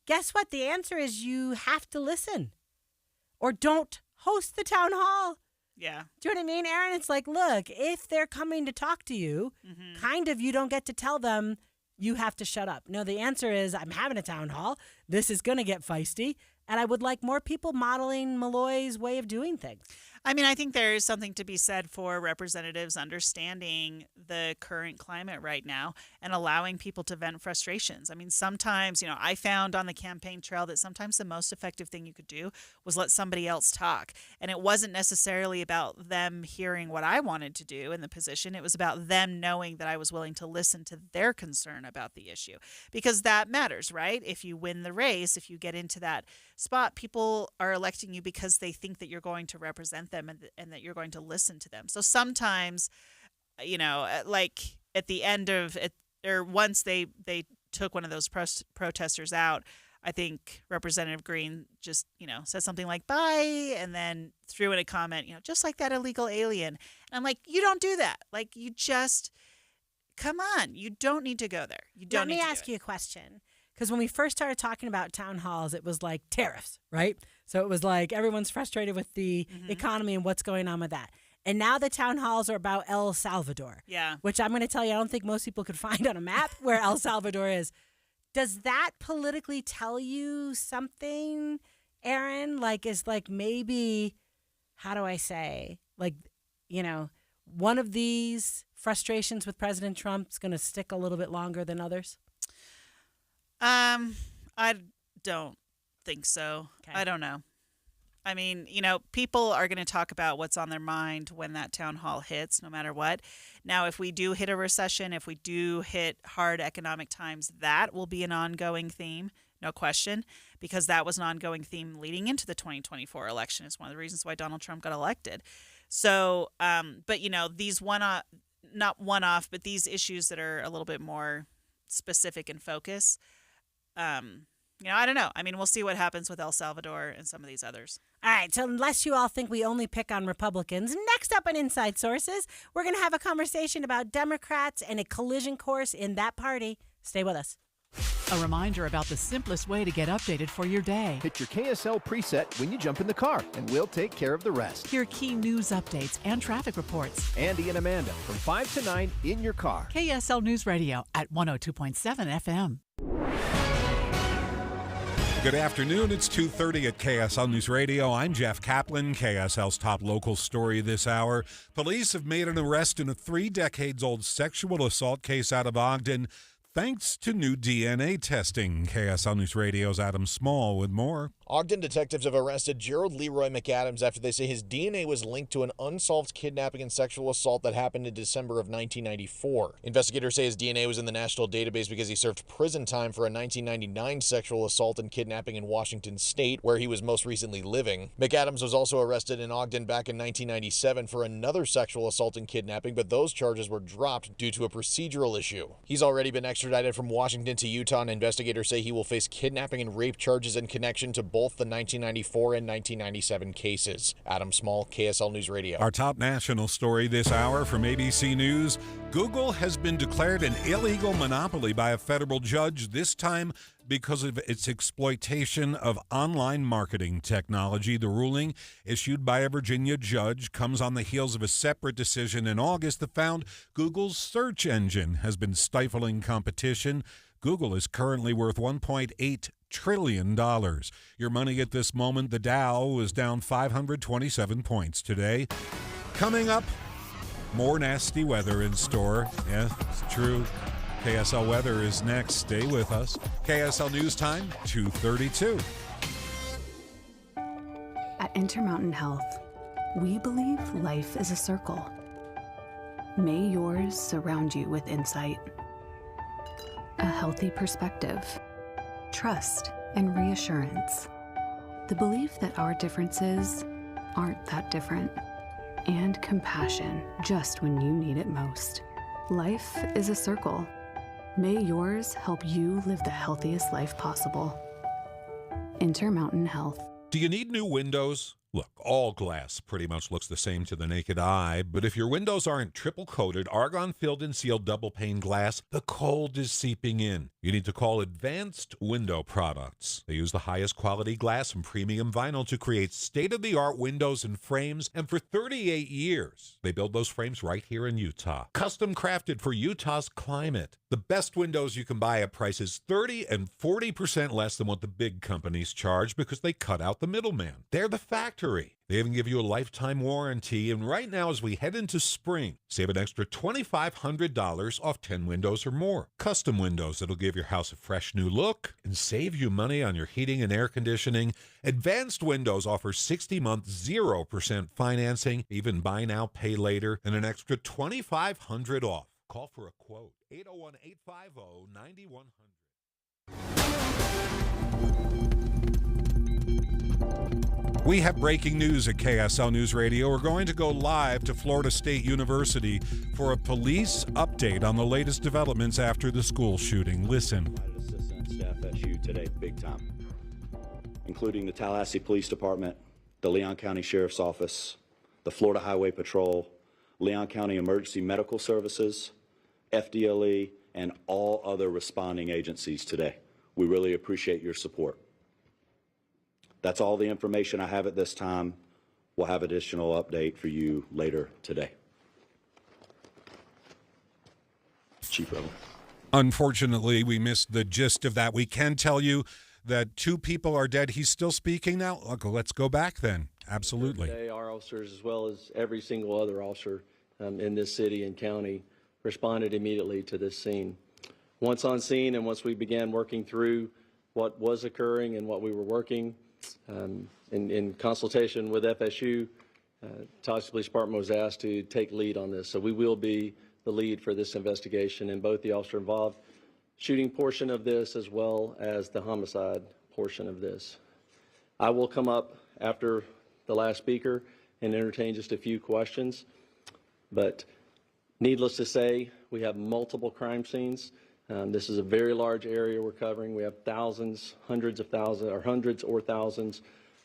guess what? The answer is you have to listen. Or don't host the town hall. Yeah. Do you know what I mean, Aaron? It's like, look, if they're coming to talk to you, kind of you don't get to tell them you have to shut up. No, the answer is, I'm having a town hall. This is going to get feisty. And I would like more people modeling Malloy's way of doing things. I mean, I think there is something to be said for representatives understanding the current climate right now and allowing people to vent frustrations. I mean, sometimes, I found on the campaign trail that sometimes the most effective thing you could do was let somebody else talk. And it wasn't necessarily about them hearing what I wanted to do in the position. It was about them knowing that I was willing to listen to their concern about the issue, because that matters, right? If you win the race, if you get into that spot, people are electing you because they think that you're going to represent them and that you're going to listen to them. So sometimes, like at the end of it, or once they took one of those protesters out, I think Representative Greene just, said something like, bye, and then threw in a comment, just like that illegal alien. And I'm like, you don't do that. Like, you just, come on, you don't need to go there. You don't need to. Let me ask you a question. Because when we first started talking about town halls, it was like tariffs, right? So it was like everyone's frustrated with the economy and what's going on with that. And now the town halls are about El Salvador. Yeah. Which I'm going to tell you, I don't think most people could find on a map where El Salvador is. Does that politically tell you something, Aaron? Is maybe, how do I say, one of these frustrations with President Trump is going to stick a little bit longer than others? I don't think so. Okay. I don't know. I mean, people are going to talk about what's on their mind when that town hall hits, no matter what. Now, if we do hit a recession, if we do hit hard economic times, that will be an ongoing theme, no question, because that was an ongoing theme leading into the 2024 election. It's one of the reasons why Donald Trump got elected. So, but, these not one-off, but these issues that are a little bit more specific in focus, I don't know. I mean, we'll see what happens with El Salvador and some of these others. All right, so unless you all think we only pick on Republicans, next up on Inside Sources, we're going to have a conversation about Democrats and a collision course in that party. Stay with us. A reminder about the simplest way to get updated for your day. Hit your KSL preset when you jump in the car, and we'll take care of the rest. Hear key news updates and traffic reports. Andy and Amanda from 5 to 9 in your car. KSL News Radio at 102.7 FM. Good afternoon. It's 2:30 at KSL News Radio. I'm Jeff Kaplan. KSL's top local story this hour. Police have made an arrest in a 3-decades-old sexual assault case out of Ogden, thanks to new DNA testing. KSL News Radio's Adam Small with more. Ogden detectives have arrested Gerald Leroy McAdams after they say his DNA was linked to an unsolved kidnapping and sexual assault that happened in December of 1994. Investigators say his DNA was in the national database because he served prison time for a 1999 sexual assault and kidnapping in Washington State, where he was most recently living. McAdams was also arrested in Ogden back in 1997 for another sexual assault and kidnapping, but those charges were dropped due to a procedural issue. He's already been extradited from Washington to Utah, and investigators say he will face kidnapping and rape charges in connection to both the 1994 and 1997 cases. Adam Small, KSL News Radio. Our top national story this hour from ABC News. Google has been declared an illegal monopoly by a federal judge, this time because of its exploitation of online marketing technology. The ruling, issued by a Virginia judge, comes on the heels of a separate decision in August that found Google's search engine has been stifling competition. Google is currently worth $1.8 trillion. Your money at this moment, the Dow is down 527 points today. Coming up, more nasty weather in store. Yeah, it's true. KSL weather is next. Stay with us. KSL News Time, 2:32. At Intermountain Health, we believe life is a circle. May yours surround you with insight, a healthy perspective, trust, and reassurance. The belief that our differences aren't that different, and compassion just when you need it most. Life is a circle. May yours help you live the healthiest life possible. Intermountain Health. Do you need new windows? Look, all glass pretty much looks the same to the naked eye, but if your windows aren't triple-coated, argon-filled and sealed double-pane glass, the cold is seeping in. You need to call Advanced Window Products. They use the highest quality glass and premium vinyl to create state-of-the-art windows and frames, and for 38 years, they build those frames right here in Utah. Custom crafted for Utah's climate. The best windows you can buy at prices 30 and 40% less than what the big companies charge because they cut out the middleman. They're the factory. They even give you a lifetime warranty, and right now as we head into spring, save an extra $2,500 off 10 windows or more. Custom windows that'll give your house a fresh new look and save you money on your heating and air conditioning. Advanced Windows offers 60-month 0% financing, even buy now, pay later, and an extra $2,500 off. Call for a quote. 801-850-9100. We have breaking news at KSL News Radio. We're going to go live to Florida State University for a police update on the latest developments after the school shooting. Listen. Assistant staff SU today, big time, including the Tallahassee Police Department, the Leon County Sheriff's Office, the Florida Highway Patrol, Leon County Emergency Medical Services, FDLE, and all other responding agencies today. We really appreciate your support. That's all the information I have at this time. We'll have additional update for you later today. Chief Rebel. Unfortunately, we missed the gist of that. We can tell you that 2 people are dead. He's still speaking now? Okay, let's go back then. Absolutely. Today, our officers, as well as every single other officer in this city and county, responded immediately to this scene. Once on scene and once we began working through what was occurring and what we were working, in consultation with FSU, Tallahassee Police Department was asked to take lead on this. So we will be the lead for this investigation in both the officer involved shooting portion of this as well as the homicide portion of this. I will come up after the last speaker and entertain just a few questions, but needless to say, we have multiple crime scenes. This is a very large area we're covering. We have thousands, hundreds of thousands, or hundreds or thousands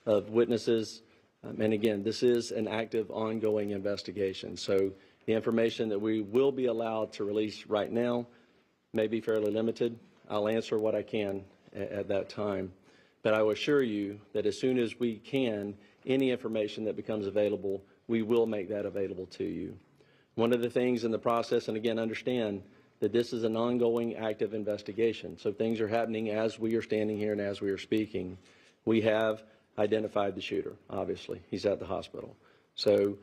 of witnesses. And again, this is an active, ongoing investigation. So the information that we will be allowed to release right now may be fairly limited. I'll answer what I can at that time. But I will assure you that as soon as we can, any information that becomes available, we will make that available to you. One of the things in the process, and again, understand that this is an ongoing active investigation. So things are happening as we are standing here and as we are speaking. We have identified the shooter, obviously. He's at the hospital. So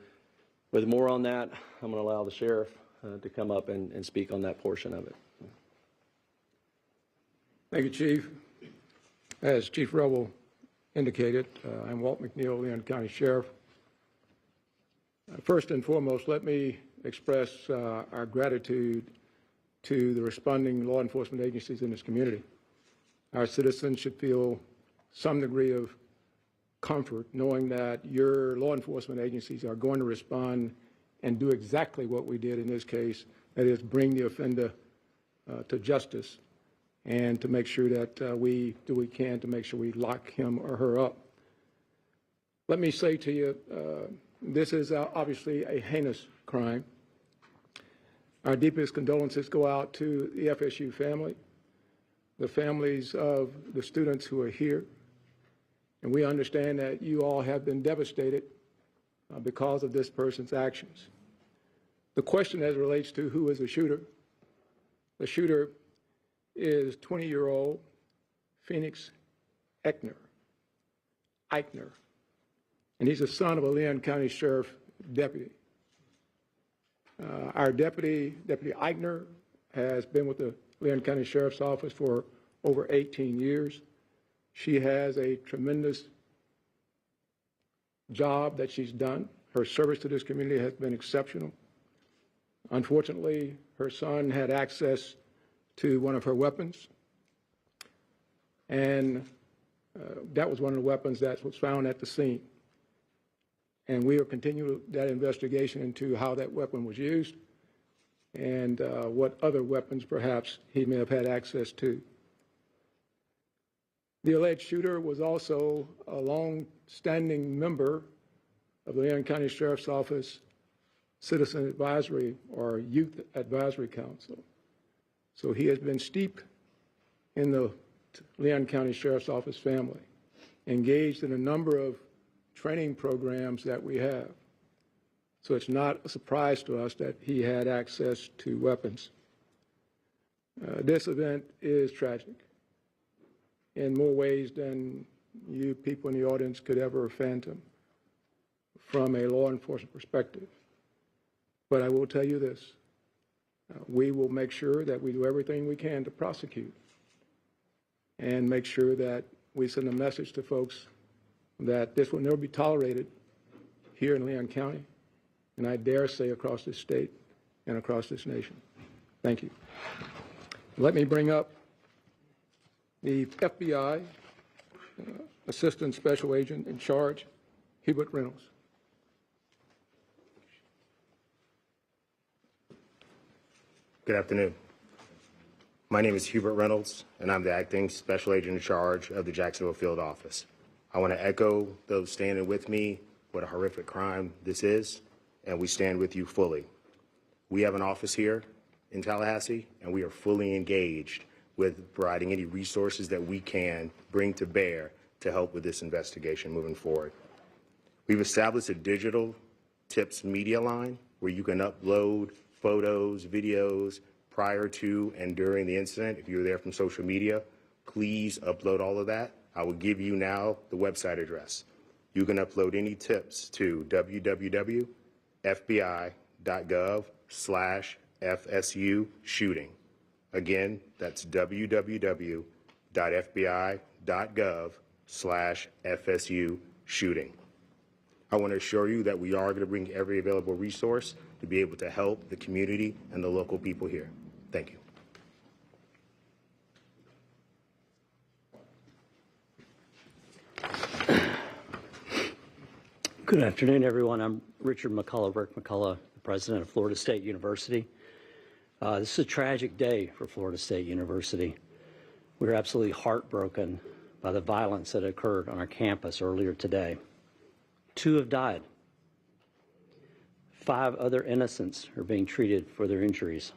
with more on that, I'm going to allow the sheriff to come up and speak on that portion of it. Thank you, Chief. As Chief Rebel indicated, I'm Walt McNeil, Leon County Sheriff. First and foremost, let me express our gratitude to the responding law enforcement agencies in this community. Our citizens should feel some degree of comfort knowing that your law enforcement agencies are going to respond and do exactly what we did in this case, that is bring the offender to justice and to make sure that we do what we can to make sure we lock him or her up. Let me say to you, this is obviously a heinous crime. Our deepest condolences go out to the FSU family, the families of the students who are here, and we understand that you all have been devastated because of this person's actions. The question as it relates to who is the shooter is 20-year-old Phoenix Eichner, and he's the son of a Leon County Sheriff deputy. Our Deputy Eichner, has been with the Leon County Sheriff's Office for over 18 years. She has a tremendous job that she's done. Her service to this community has been exceptional. Unfortunately, her son had access to one of her weapons, and that was one of the weapons that was found at the scene. And we are continuing that investigation into how that weapon was used and what other weapons perhaps he may have had access to. The alleged shooter was also a long-standing member of the Leon County Sheriff's Office Citizen Advisory or Youth Advisory Council. So he has been steeped in the Leon County Sheriff's Office family, engaged in a number of training programs that we have. So it's not a surprise to us that he had access to weapons. This event is tragic in more ways than you people in the audience could ever fathom from a law enforcement perspective. But I will tell you this, we will make sure that we do everything we can to prosecute and make sure that we send a message to folks that this will never be tolerated here in Leon County, and I dare say across this state and across this nation. Thank you. Let me bring up the FBI Assistant Special Agent in charge, Hubert Reynolds. Good afternoon. My name is Hubert Reynolds, and I'm the Acting Special Agent in charge of the Jacksonville Field Office. I want to echo those standing with me what a horrific crime this is, and we stand with you fully. We have an office here in Tallahassee, and we are fully engaged with providing any resources that we can bring to bear to help with this investigation moving forward. We've established a digital tips media line where you can upload photos, videos prior to and during the incident. If you're there from social media, please upload all of that. I will give you now the website address. You can upload any tips to www.fbi.gov/FSU shooting. Again, that's www.fbi.gov/FSU shooting. I want to assure you that we are going to bring every available resource to be able to help the community and the local people here. Thank you. Good afternoon, everyone. I'm Richard McCullough, Rick McCullough, the president of Florida State University. This is a tragic day for Florida State University. We're absolutely heartbroken by the violence that occurred on our campus earlier today. 2 have died. 5 other innocents are being treated for their injuries.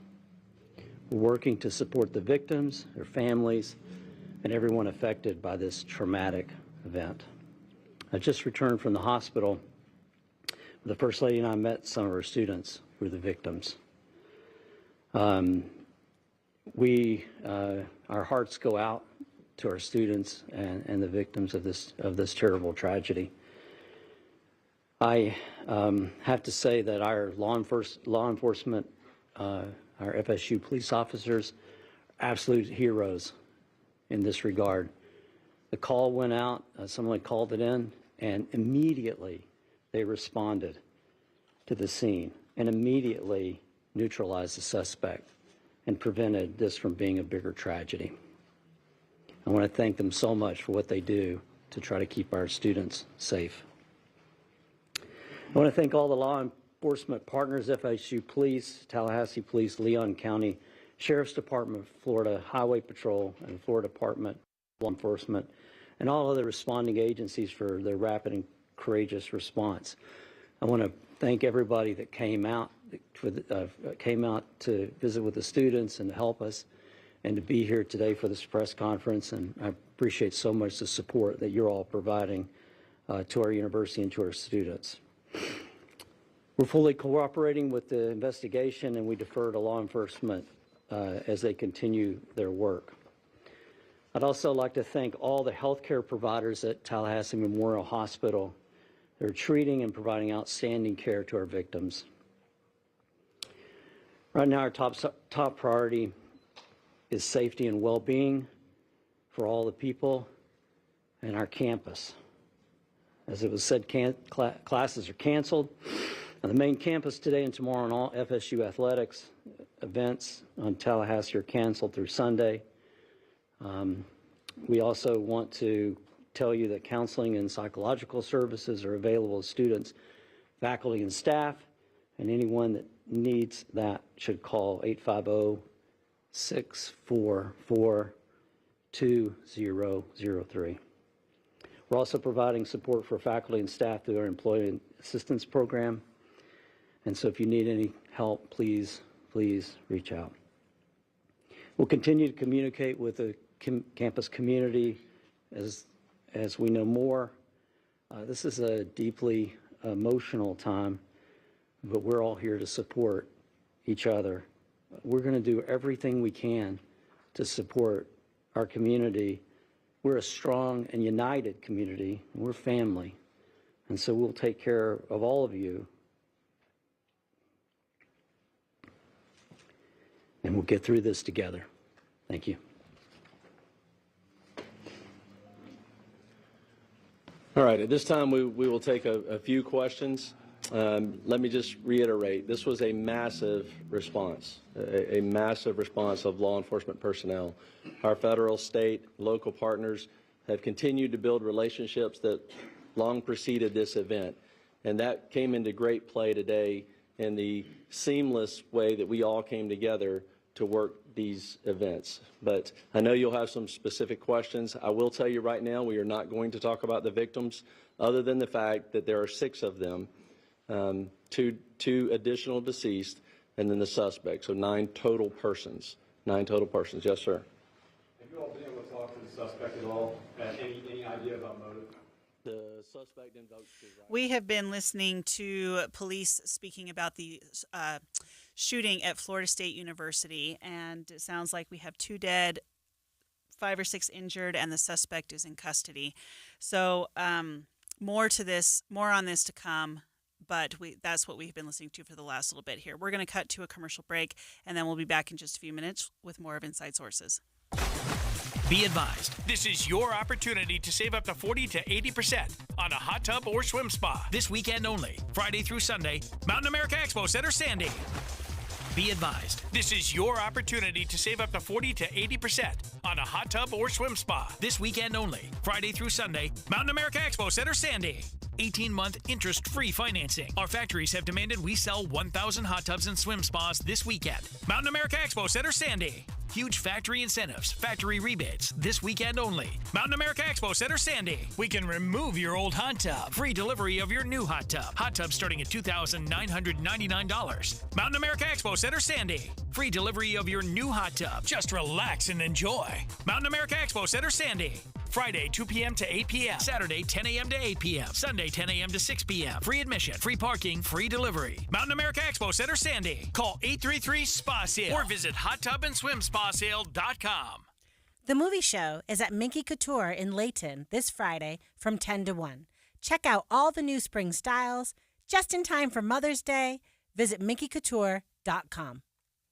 We're working to support the victims, their families, and everyone affected by this traumatic event. I just returned from the hospital. The First Lady and I met some of our students who were the victims. Our hearts go out to our students and the victims of this terrible tragedy. I have to say that our law enforcement, our FSU police officers, are absolute heroes in this regard. The call went out, someone called it in, and immediately they responded to the scene and immediately neutralized the suspect and prevented this from being a bigger tragedy. I want to thank them so much for what they do to try to keep our students safe. I want to thank all the law enforcement partners, FSU Police, Tallahassee Police, Leon County Sheriff's Department, Florida Highway Patrol, and Florida Department of Law Enforcement, and all other responding agencies for their rapid and courageous response. I want to thank everybody that came out to visit with the students and to help us and to be here today for this press conference. And I appreciate so much the support that you're all providing to our university and to our students. We're fully cooperating with the investigation, and we defer to law enforcement as they continue their work. I'd also like to thank all the healthcare providers at Tallahassee Memorial Hospital. They're treating and providing outstanding care to our victims. Right now, our top priority is safety and well-being for all the people and our campus. As it was said, classes are canceled. On the main campus today and tomorrow, and all FSU athletics events on Tallahassee are canceled through Sunday. We also want to tell you that counseling and psychological services are available to students, faculty, and staff, and anyone that needs that should call 2003. We're also providing support for faculty and staff through our Employee Assistance Program. And so if you need any help, please reach out. We'll continue to communicate with the campus community as we know more. This is a deeply emotional time, but we're all here to support each other. We're going to do everything we can to support our community. We're a strong and united community. We're family. And so we'll take care of all of you. And we'll get through this together. Thank you. All right, at this time, we will take a few questions. Let me just reiterate, this was a massive response, a massive response of law enforcement personnel. Our federal, state, local partners have continued to build relationships that long preceded this event. And that came into great play today in the seamless way that we all came together to work these events. But I know you'll have some specific questions. I will tell you right now, we are not going to talk about the victims, other than the fact that there are 6 of them, two additional deceased, and then the suspect. So 9 total persons. 9 total persons. Yes, sir. Have you all been able to talk to the suspect at all? Any idea about motive? The suspect invoked his right. We have been listening to police speaking about the shooting at Florida State University, and it sounds like we have 2 dead, 5 or 6 injured, and the suspect is in custody. So more on this to come, but that's what we've been listening to for the last little bit here. We're going to cut to a commercial break, and then we'll be back in just a few minutes with more of Inside Sources. Be advised, this is your opportunity to save up to 40 to 80% on a hot tub or swim spa. This weekend only, Friday through Sunday, Mountain America Expo Center, Sandy. Be advised, this is your opportunity to save up to 40 to 80% on a hot tub or swim spa. This weekend only, Friday through Sunday, Mountain America Expo Center, Sandy. 18-month interest-free financing. Our factories have demanded we sell 1,000 hot tubs and swim spas this weekend. Mountain America Expo Center, Sandy. Huge factory incentives, factory rebates, this weekend only. Mountain America Expo Center, Sandy. We can remove your old hot tub. Free delivery of your new hot tub. Hot tub starting at $2,999. Mountain America Expo Center, Sandy. Free delivery of your new hot tub. Just relax and enjoy. Mountain America Expo Center, Sandy. Friday, 2 p.m. to 8 p.m. Saturday, 10 a.m. to 8 p.m. Sunday, 10 a.m. to 6 p.m. Free admission, free parking, free delivery. Mountain America Expo Center, Sandy. Call 833-SPA-SALE or visit hottubandSwimSpaSale.com. The movie show is at Minky Couture in Layton this Friday from 10 to 1. Check out all the new spring styles just in time for Mother's Day. Visit minkycouture.com.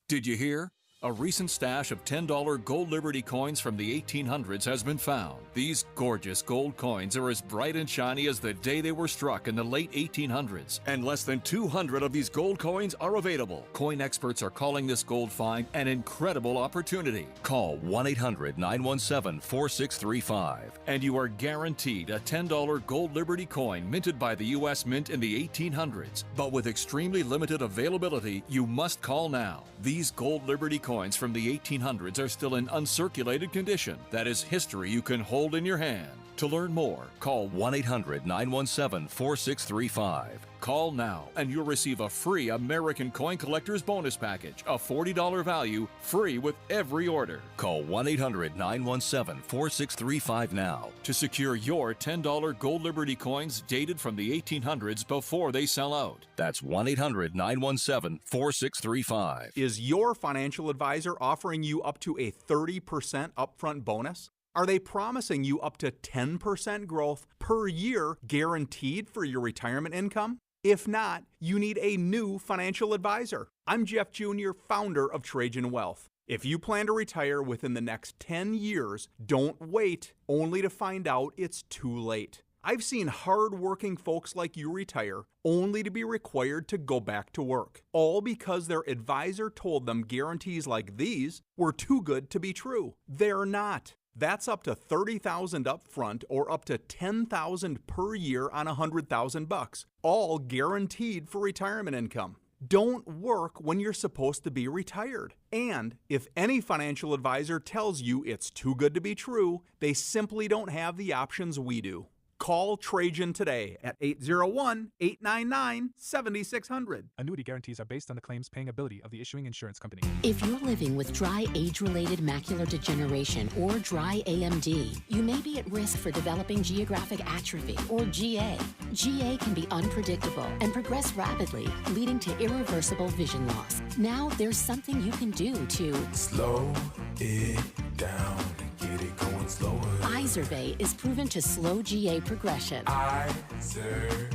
Did you hear? A recent stash of $10 gold Liberty coins from the 1800s has been found. These gorgeous gold coins are as bright and shiny as the day they were struck in the late 1800s. And less than 200 of these gold coins are available. Coin experts are calling this gold find an incredible opportunity. Call 1-800-917-4635 and you are guaranteed a $10 gold Liberty coin minted by the U.S. Mint in the 1800s. But with extremely limited availability, you must call now. These gold Liberty coins from the 1800s are still in uncirculated condition. That is history you can hold in your hand. To learn more, call 1-800-917-4635. Call now and you'll receive a free American Coin Collector's Bonus Package, a $40 value, free with every order. Call 1-800-917-4635 now to secure your $10 gold Liberty coins dated from the 1800s before they sell out. That's 1-800-917-4635. Is your financial advisor offering you up to a 30% upfront bonus? Are they promising you up to 10% growth per year guaranteed for your retirement income? If not, you need a new financial advisor. I'm Jeff Jr., founder of Trajan Wealth. If you plan to retire within the next 10 years, don't wait only to find out it's too late. I've seen hard-working folks like you retire only to be required to go back to work, all because their advisor told them guarantees like these were too good to be true. They're not. That's up to $30,000 up front or up to $10,000 per year on $100,000, all guaranteed for retirement income. don't work when you're supposed to be retired. And if any financial advisor tells you it's too good to be true, they simply don't have the options we do. Call Trajan today at 801-899-7600. Annuity guarantees are based on the claims paying ability of the issuing insurance company. If you're living with dry age-related macular degeneration or dry AMD, you may be at risk for developing geographic atrophy or GA. GA can be unpredictable and progress rapidly, leading to irreversible vision loss. Now there's something you can do to slow it down and get it going slower. Izervay is proven to slow GA progression. Izervay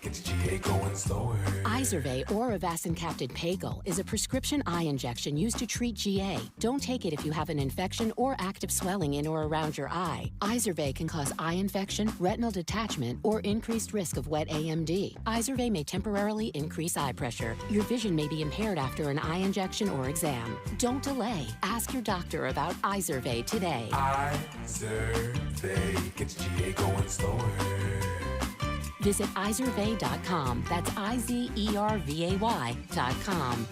gets GA going slower. Izervay or avacincaptad pagel is a prescription eye injection used to treat GA. Don't take it if you have an infection or active swelling in or around your eye. Izervay can cause eye infection, retinal detachment, or increased risk of wet AMD. Izervay may temporarily increase eye pressure. Your vision may be impaired after an eye injection or exam. Don't delay. Ask your doctor about Izervay today. Izervay gets GA going slower. Visit Izervay.com. That's IZERVAY.com.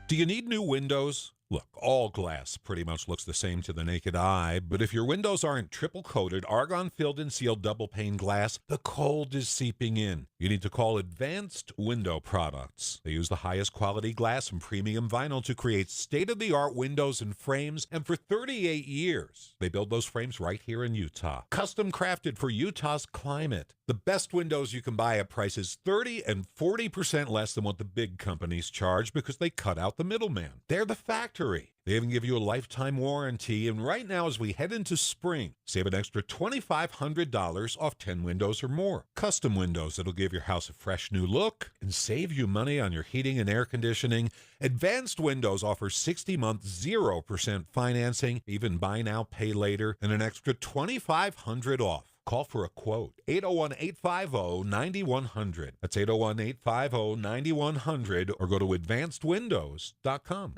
Do you need new windows? Look, all glass pretty much looks the same to the naked eye, but if your windows aren't triple-coated, argon-filled and sealed double-pane glass, the cold is seeping in. You need to call Advanced Window Products. They use the highest quality glass and premium vinyl to create state-of-the-art windows and frames, and for 38 years, they build those frames right here in Utah. Custom crafted for Utah's climate. The best windows you can buy at prices 30 and 40% less than what the big companies charge because they cut out the middleman. They're the factory. They even give you a lifetime warranty, and right now as we head into spring, save an extra $2,500 off 10 windows or more. Custom windows that'll give your house a fresh new look and save you money on your heating and air conditioning. Advanced Windows offers 60-month 0% financing, even buy now, pay later, and an extra $2,500 off. Call for a quote, 801-850-9100. That's 801-850-9100, or go to advancedwindows.com.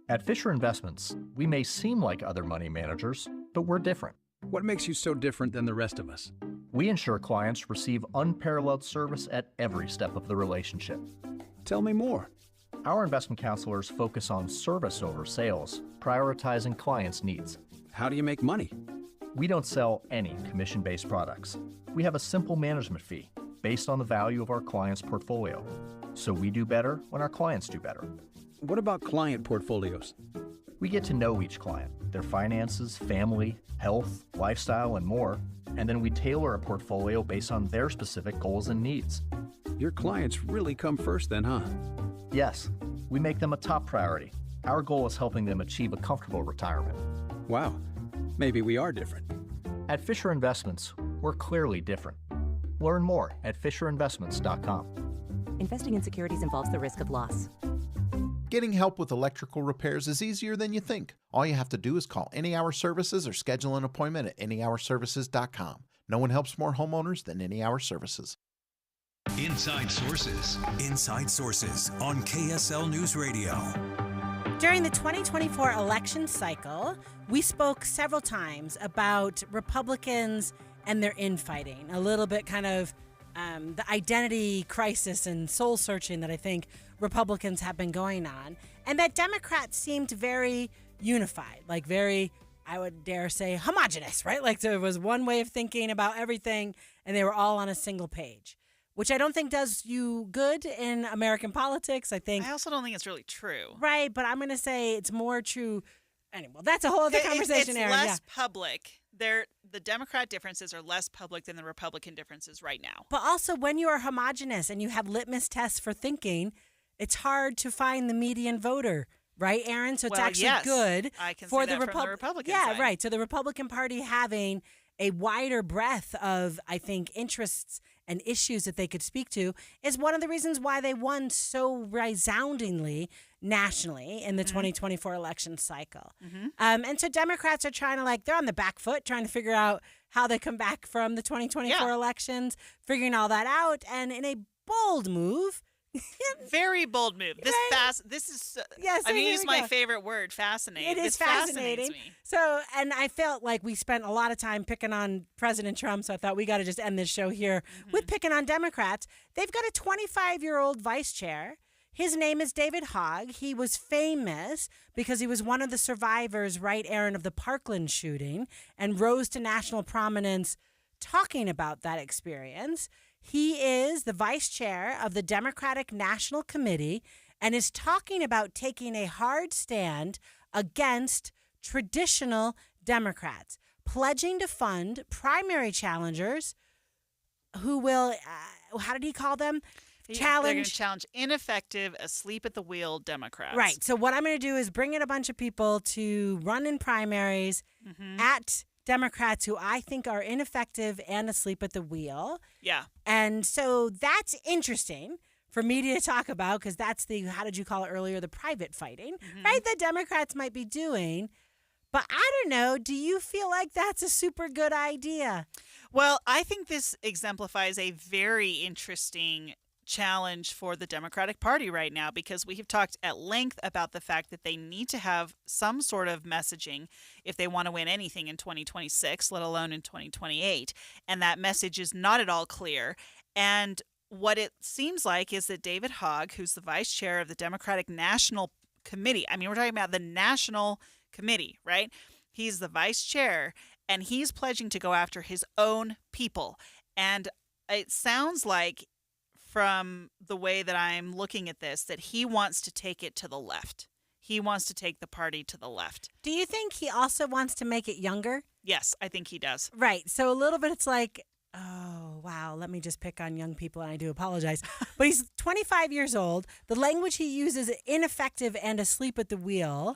At Fisher Investments, we may seem like other money managers, but we're different. What makes you so different than the rest of us? We ensure clients receive unparalleled service at every step of the relationship. Tell me more. Our investment counselors focus on service over sales, prioritizing clients' needs. How do you make money? We don't sell any commission-based products. We have a simple management fee based on the value of our client's portfolio. So we do better when our clients do better. What about client portfolios? We get to know each client, their finances, family, health, lifestyle, and more, and then we tailor a portfolio based on their specific goals and needs. Your clients really come first then, huh? Yes, we make them a top priority. Our goal is helping them achieve a comfortable retirement. Wow, maybe we are different. At Fisher Investments, we're clearly different. Learn more at FisherInvestments.com. Investing in securities involves the risk of loss. Getting help with electrical repairs is easier than you think. All you have to do is call Any Hour Services or schedule an appointment at anyhourservices.com. No one helps more homeowners than Any Hour Services. Inside Sources. Inside Sources on KSL News Radio. During the 2024 election cycle, we spoke several times about Republicans and their infighting, a little bit kind of the identity crisis and soul searching that I think Republicans have been going on, and that Democrats seemed very unified, like very, I would dare say, homogenous, right? Like there was one way of thinking about everything and they were all on a single page, which I don't think does you good in American politics. I also don't think it's really true. Right, but I'm going to say it's more true. Anyway, that's a whole other conversation, It's Aaron. less public. The Democrat differences are less public than the Republican differences right now. But also, when you are homogenous and you have litmus tests for thinking, it's hard to find the median voter, right, Aaron? So it's actually good I can for say the that from the Republican Yeah, side. right. So the Republican Party having a wider breadth of, I think, interests and issues that they could speak to is one of the reasons why they won so resoundingly nationally in the 2024 election cycle. And so Democrats are trying to, they're on the back foot, trying to figure out how they come back from the 2024 elections, figuring all that out. And in a bold move, Very bold move. This is. Yes, I'm going to use my favorite word, fascinating. It is This fascinates fascinating. me. So, and I felt like we spent a lot of time picking on President Trump, so I thought we got to just end this show here with picking on Democrats. They've got a 25-year-old vice chair. His name is David Hogg. He was famous because he was one of the survivors, right, Aaron, of the Parkland shooting and rose to national prominence talking about that experience. He is the vice chair of the Democratic National Committee and is talking about taking a hard stand against traditional Democrats, pledging to fund primary challengers who will, how did he call them? They're going to challenge ineffective, asleep at the wheel Democrats. Right. So what I'm going to do is bring in a bunch of people to run in primaries at Democrats who I think are ineffective and asleep at the wheel. Yeah. And so that's interesting for media to talk about because that's the, how did you call it earlier, the private fighting, right, that Democrats might be doing. But I don't know, do you feel like that's a super good idea? Well, I think this exemplifies a very interesting challenge for the Democratic Party right now because we have talked at length about the fact that they need to have some sort of messaging if they want to win anything in 2026, let alone in 2028. And that message is not at all clear. And what it seems like is that David Hogg, who's the vice chair of the Democratic National Committee, I mean, we're talking about the National Committee, right? He's the vice chair and he's pledging to go after his own people. And it sounds like from the way that I'm looking at this, that he wants to take it to the left. He wants to take the party to the left. Do you think he also wants to make it younger? Yes, I think he does. Right. So a little bit it's like, oh, wow, let me just pick on young people, and I do apologize. But he's 25 years old. The language he uses, ineffective and asleep at the wheel,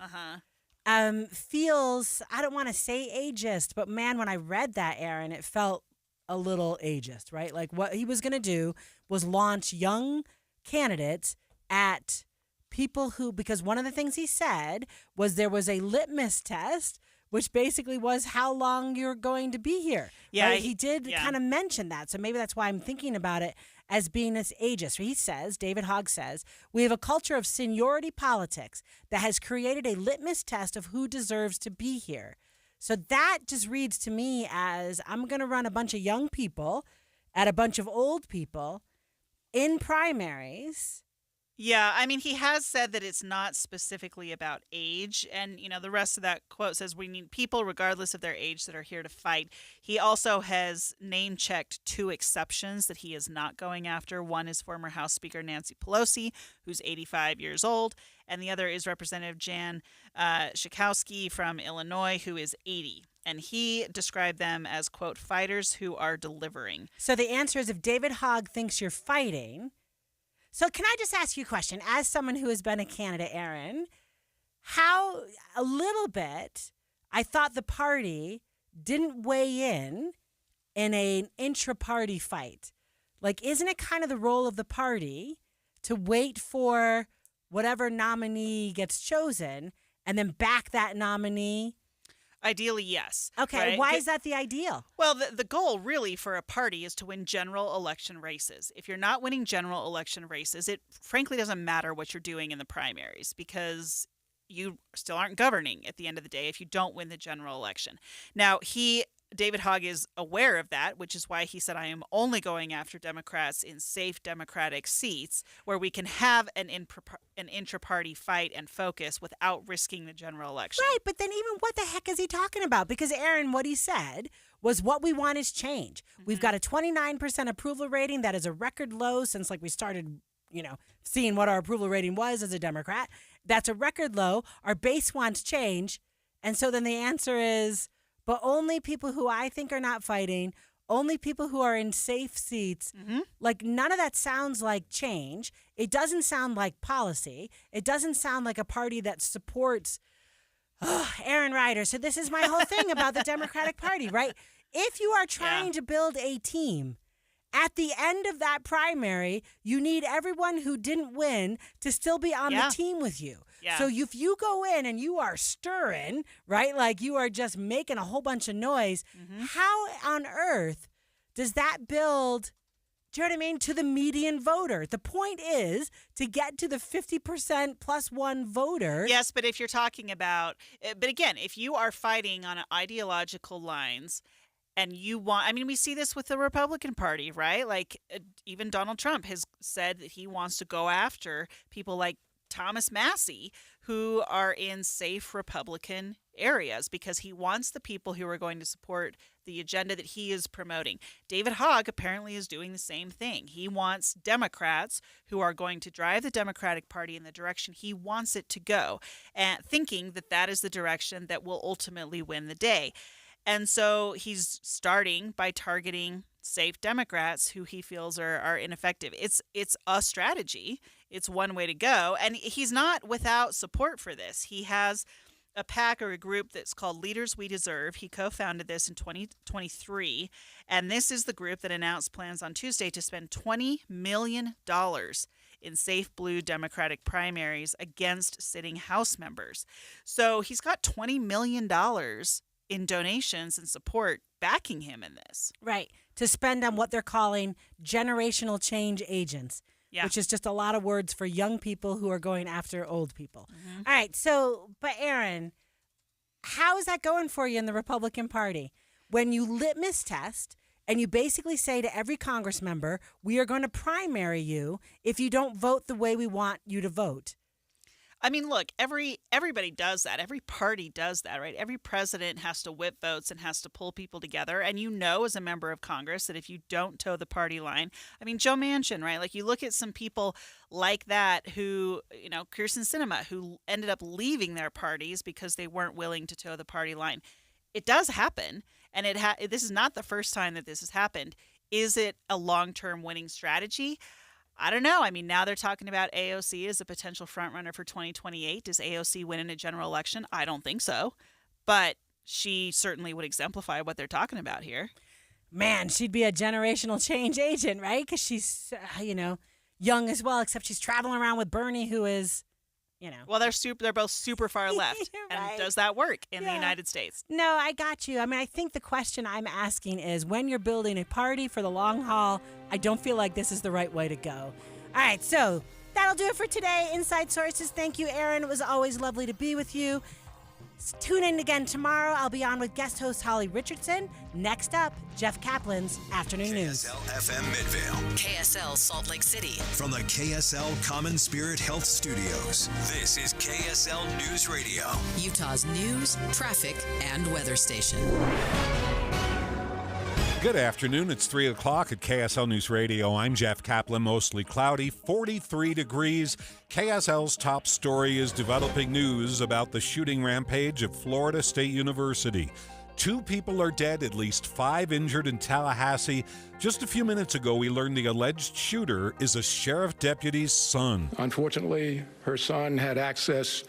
feels, I don't want to say ageist, but man, when I read that, Aaron, it felt a little ageist, right? Like what he was going to do was launch young candidates at people who, because one of the things he said was there was a litmus test, which basically was how long you're going to be here. Yeah, right? He did kind of mention that. So maybe that's why I'm thinking about it as being this ageist. He says, David Hogg says, we have a culture of seniority politics that has created a litmus test of who deserves to be here. So that just reads to me as I'm going to run a bunch of young people at a bunch of old people in primaries. Yeah, I mean, he has said that it's not specifically about age. And, you know, the rest of that quote says we need people, regardless of their age, that are here to fight. He also has name-checked 2 exceptions that he is not going after. One is former House Speaker Nancy Pelosi, who's 85 years old. And the other is Representative Jan Schakowsky from Illinois, who is 80. And he described them as, quote, fighters who are delivering. So the answer is if David Hogg thinks you're fighting. So can I just ask you a question? As someone who has been a candidate, Aaron, how a little bit I thought the party didn't weigh in an intra-party fight. Like, isn't it kind of the role of the party to wait for whatever nominee gets chosen and then back that nominee? Ideally, yes. Okay, right? why is that the ideal? Well, the goal really for a party is to win general election races. If you're not winning general election races, it frankly doesn't matter what you're doing in the primaries because you still aren't governing at the end of the day if you don't win the general election. Now, David Hogg is aware of that, which is why he said, I am only going after Democrats in safe Democratic seats where we can have an intra-party fight and focus without risking the general election. Right, but then even what the heck is he talking about? Because, Aaron, what he said was what we want is change. We've got a 29% approval rating. That is a record low since we started, seeing what our approval rating was as a Democrat. That's a record low. Our base wants change. And so then the answer is, but only people who I think are not fighting, only people who are in safe seats. Like, none of that sounds like change. It doesn't sound like policy. It doesn't sound like a party that supports Aaron Ryder. So this is my whole thing about the Democratic Party, right? If you are trying to build a team, at the end of that primary, you need everyone who didn't win to still be on the team with you. Yeah. So if you go in and you are stirring, right, like you are just making a whole bunch of noise, how on earth does that build Do you know what I mean? To the median voter. The point is to get to the 50% plus one voter. Yes, but if you're talking about, but again, if you are fighting on ideological lines and you want, I mean, we see this with the Republican Party, right? Like even Donald Trump has said that he wants to go after people like Thomas Massey, who are in safe Republican areas because he wants the people who are going to support the agenda that he is promoting. David Hogg apparently is doing the same thing. He wants Democrats who are going to drive the Democratic Party in the direction he wants it to go, and thinking that that is the direction that will ultimately win the day. And so he's starting by targeting safe Democrats who he feels are ineffective. It's a strategy. It's one way to go. And he's not without support for this. He has a PAC or a group that's called Leaders We Deserve. He co-founded this in 2023. And this is the group that announced plans on Tuesday to spend $20 million in safe blue Democratic primaries against sitting House members. So he's got $20 million in donations and support backing him in this. Right. To spend on what they're calling generational change agents. Yeah. Which is just a lot of words for young people who are going after old people. Mm-hmm. All right. So, but Aaron, how is that going for you in the Republican Party? When you litmus test and you basically say to every Congress member, we are going to primary you if you don't vote the way we want you to vote. I mean, look, everybody does that. Every party does that, right? Every president has to whip votes and has to pull people together. And you know, as a member of Congress, that if you don't toe the party line, I mean, Joe Manchin, right? Like you look at some people like that who, you know, Kyrsten Sinema, who ended up leaving their parties because they weren't willing to toe the party line. It does happen. And this is not the first time that this has happened. Is it a long-term winning strategy? I don't know. I mean, now they're talking about AOC as a potential frontrunner for 2028. Does AOC win in a general election? I don't think so. But she certainly would exemplify what they're talking about here. Man, she'd be a generational change agent, right? Because she's, young as well, except she's traveling around with Bernie, who is, Well, they're both super far left. Right. And does that work in the United States? No, I got you. I mean, I think the question I'm asking is when you're building a party for the long haul, I don't feel like this is the right way to go. All right, so that'll do it for today. Inside Sources, thank you, Aaron. It was always lovely to be with you. Tune in again tomorrow. I'll be on with guest host Holly Richardson. Next up, Jeff Kaplan's Afternoon News. KSL-FM Midvale. KSL Salt Lake City. From the KSL Common Spirit Health Studios, this is KSL News Radio. Utah's news, traffic, and weather station. Good afternoon. It's 3 o'clock at KSL News Radio. I'm Jeff Kaplan. Mostly cloudy, 43 degrees. KSL's top story is developing news about the shooting rampage at Florida State University. 2 people are dead, at least 5 injured in Tallahassee. Just a few minutes ago, we learned the alleged shooter is a sheriff deputy's son. Unfortunately, her son had access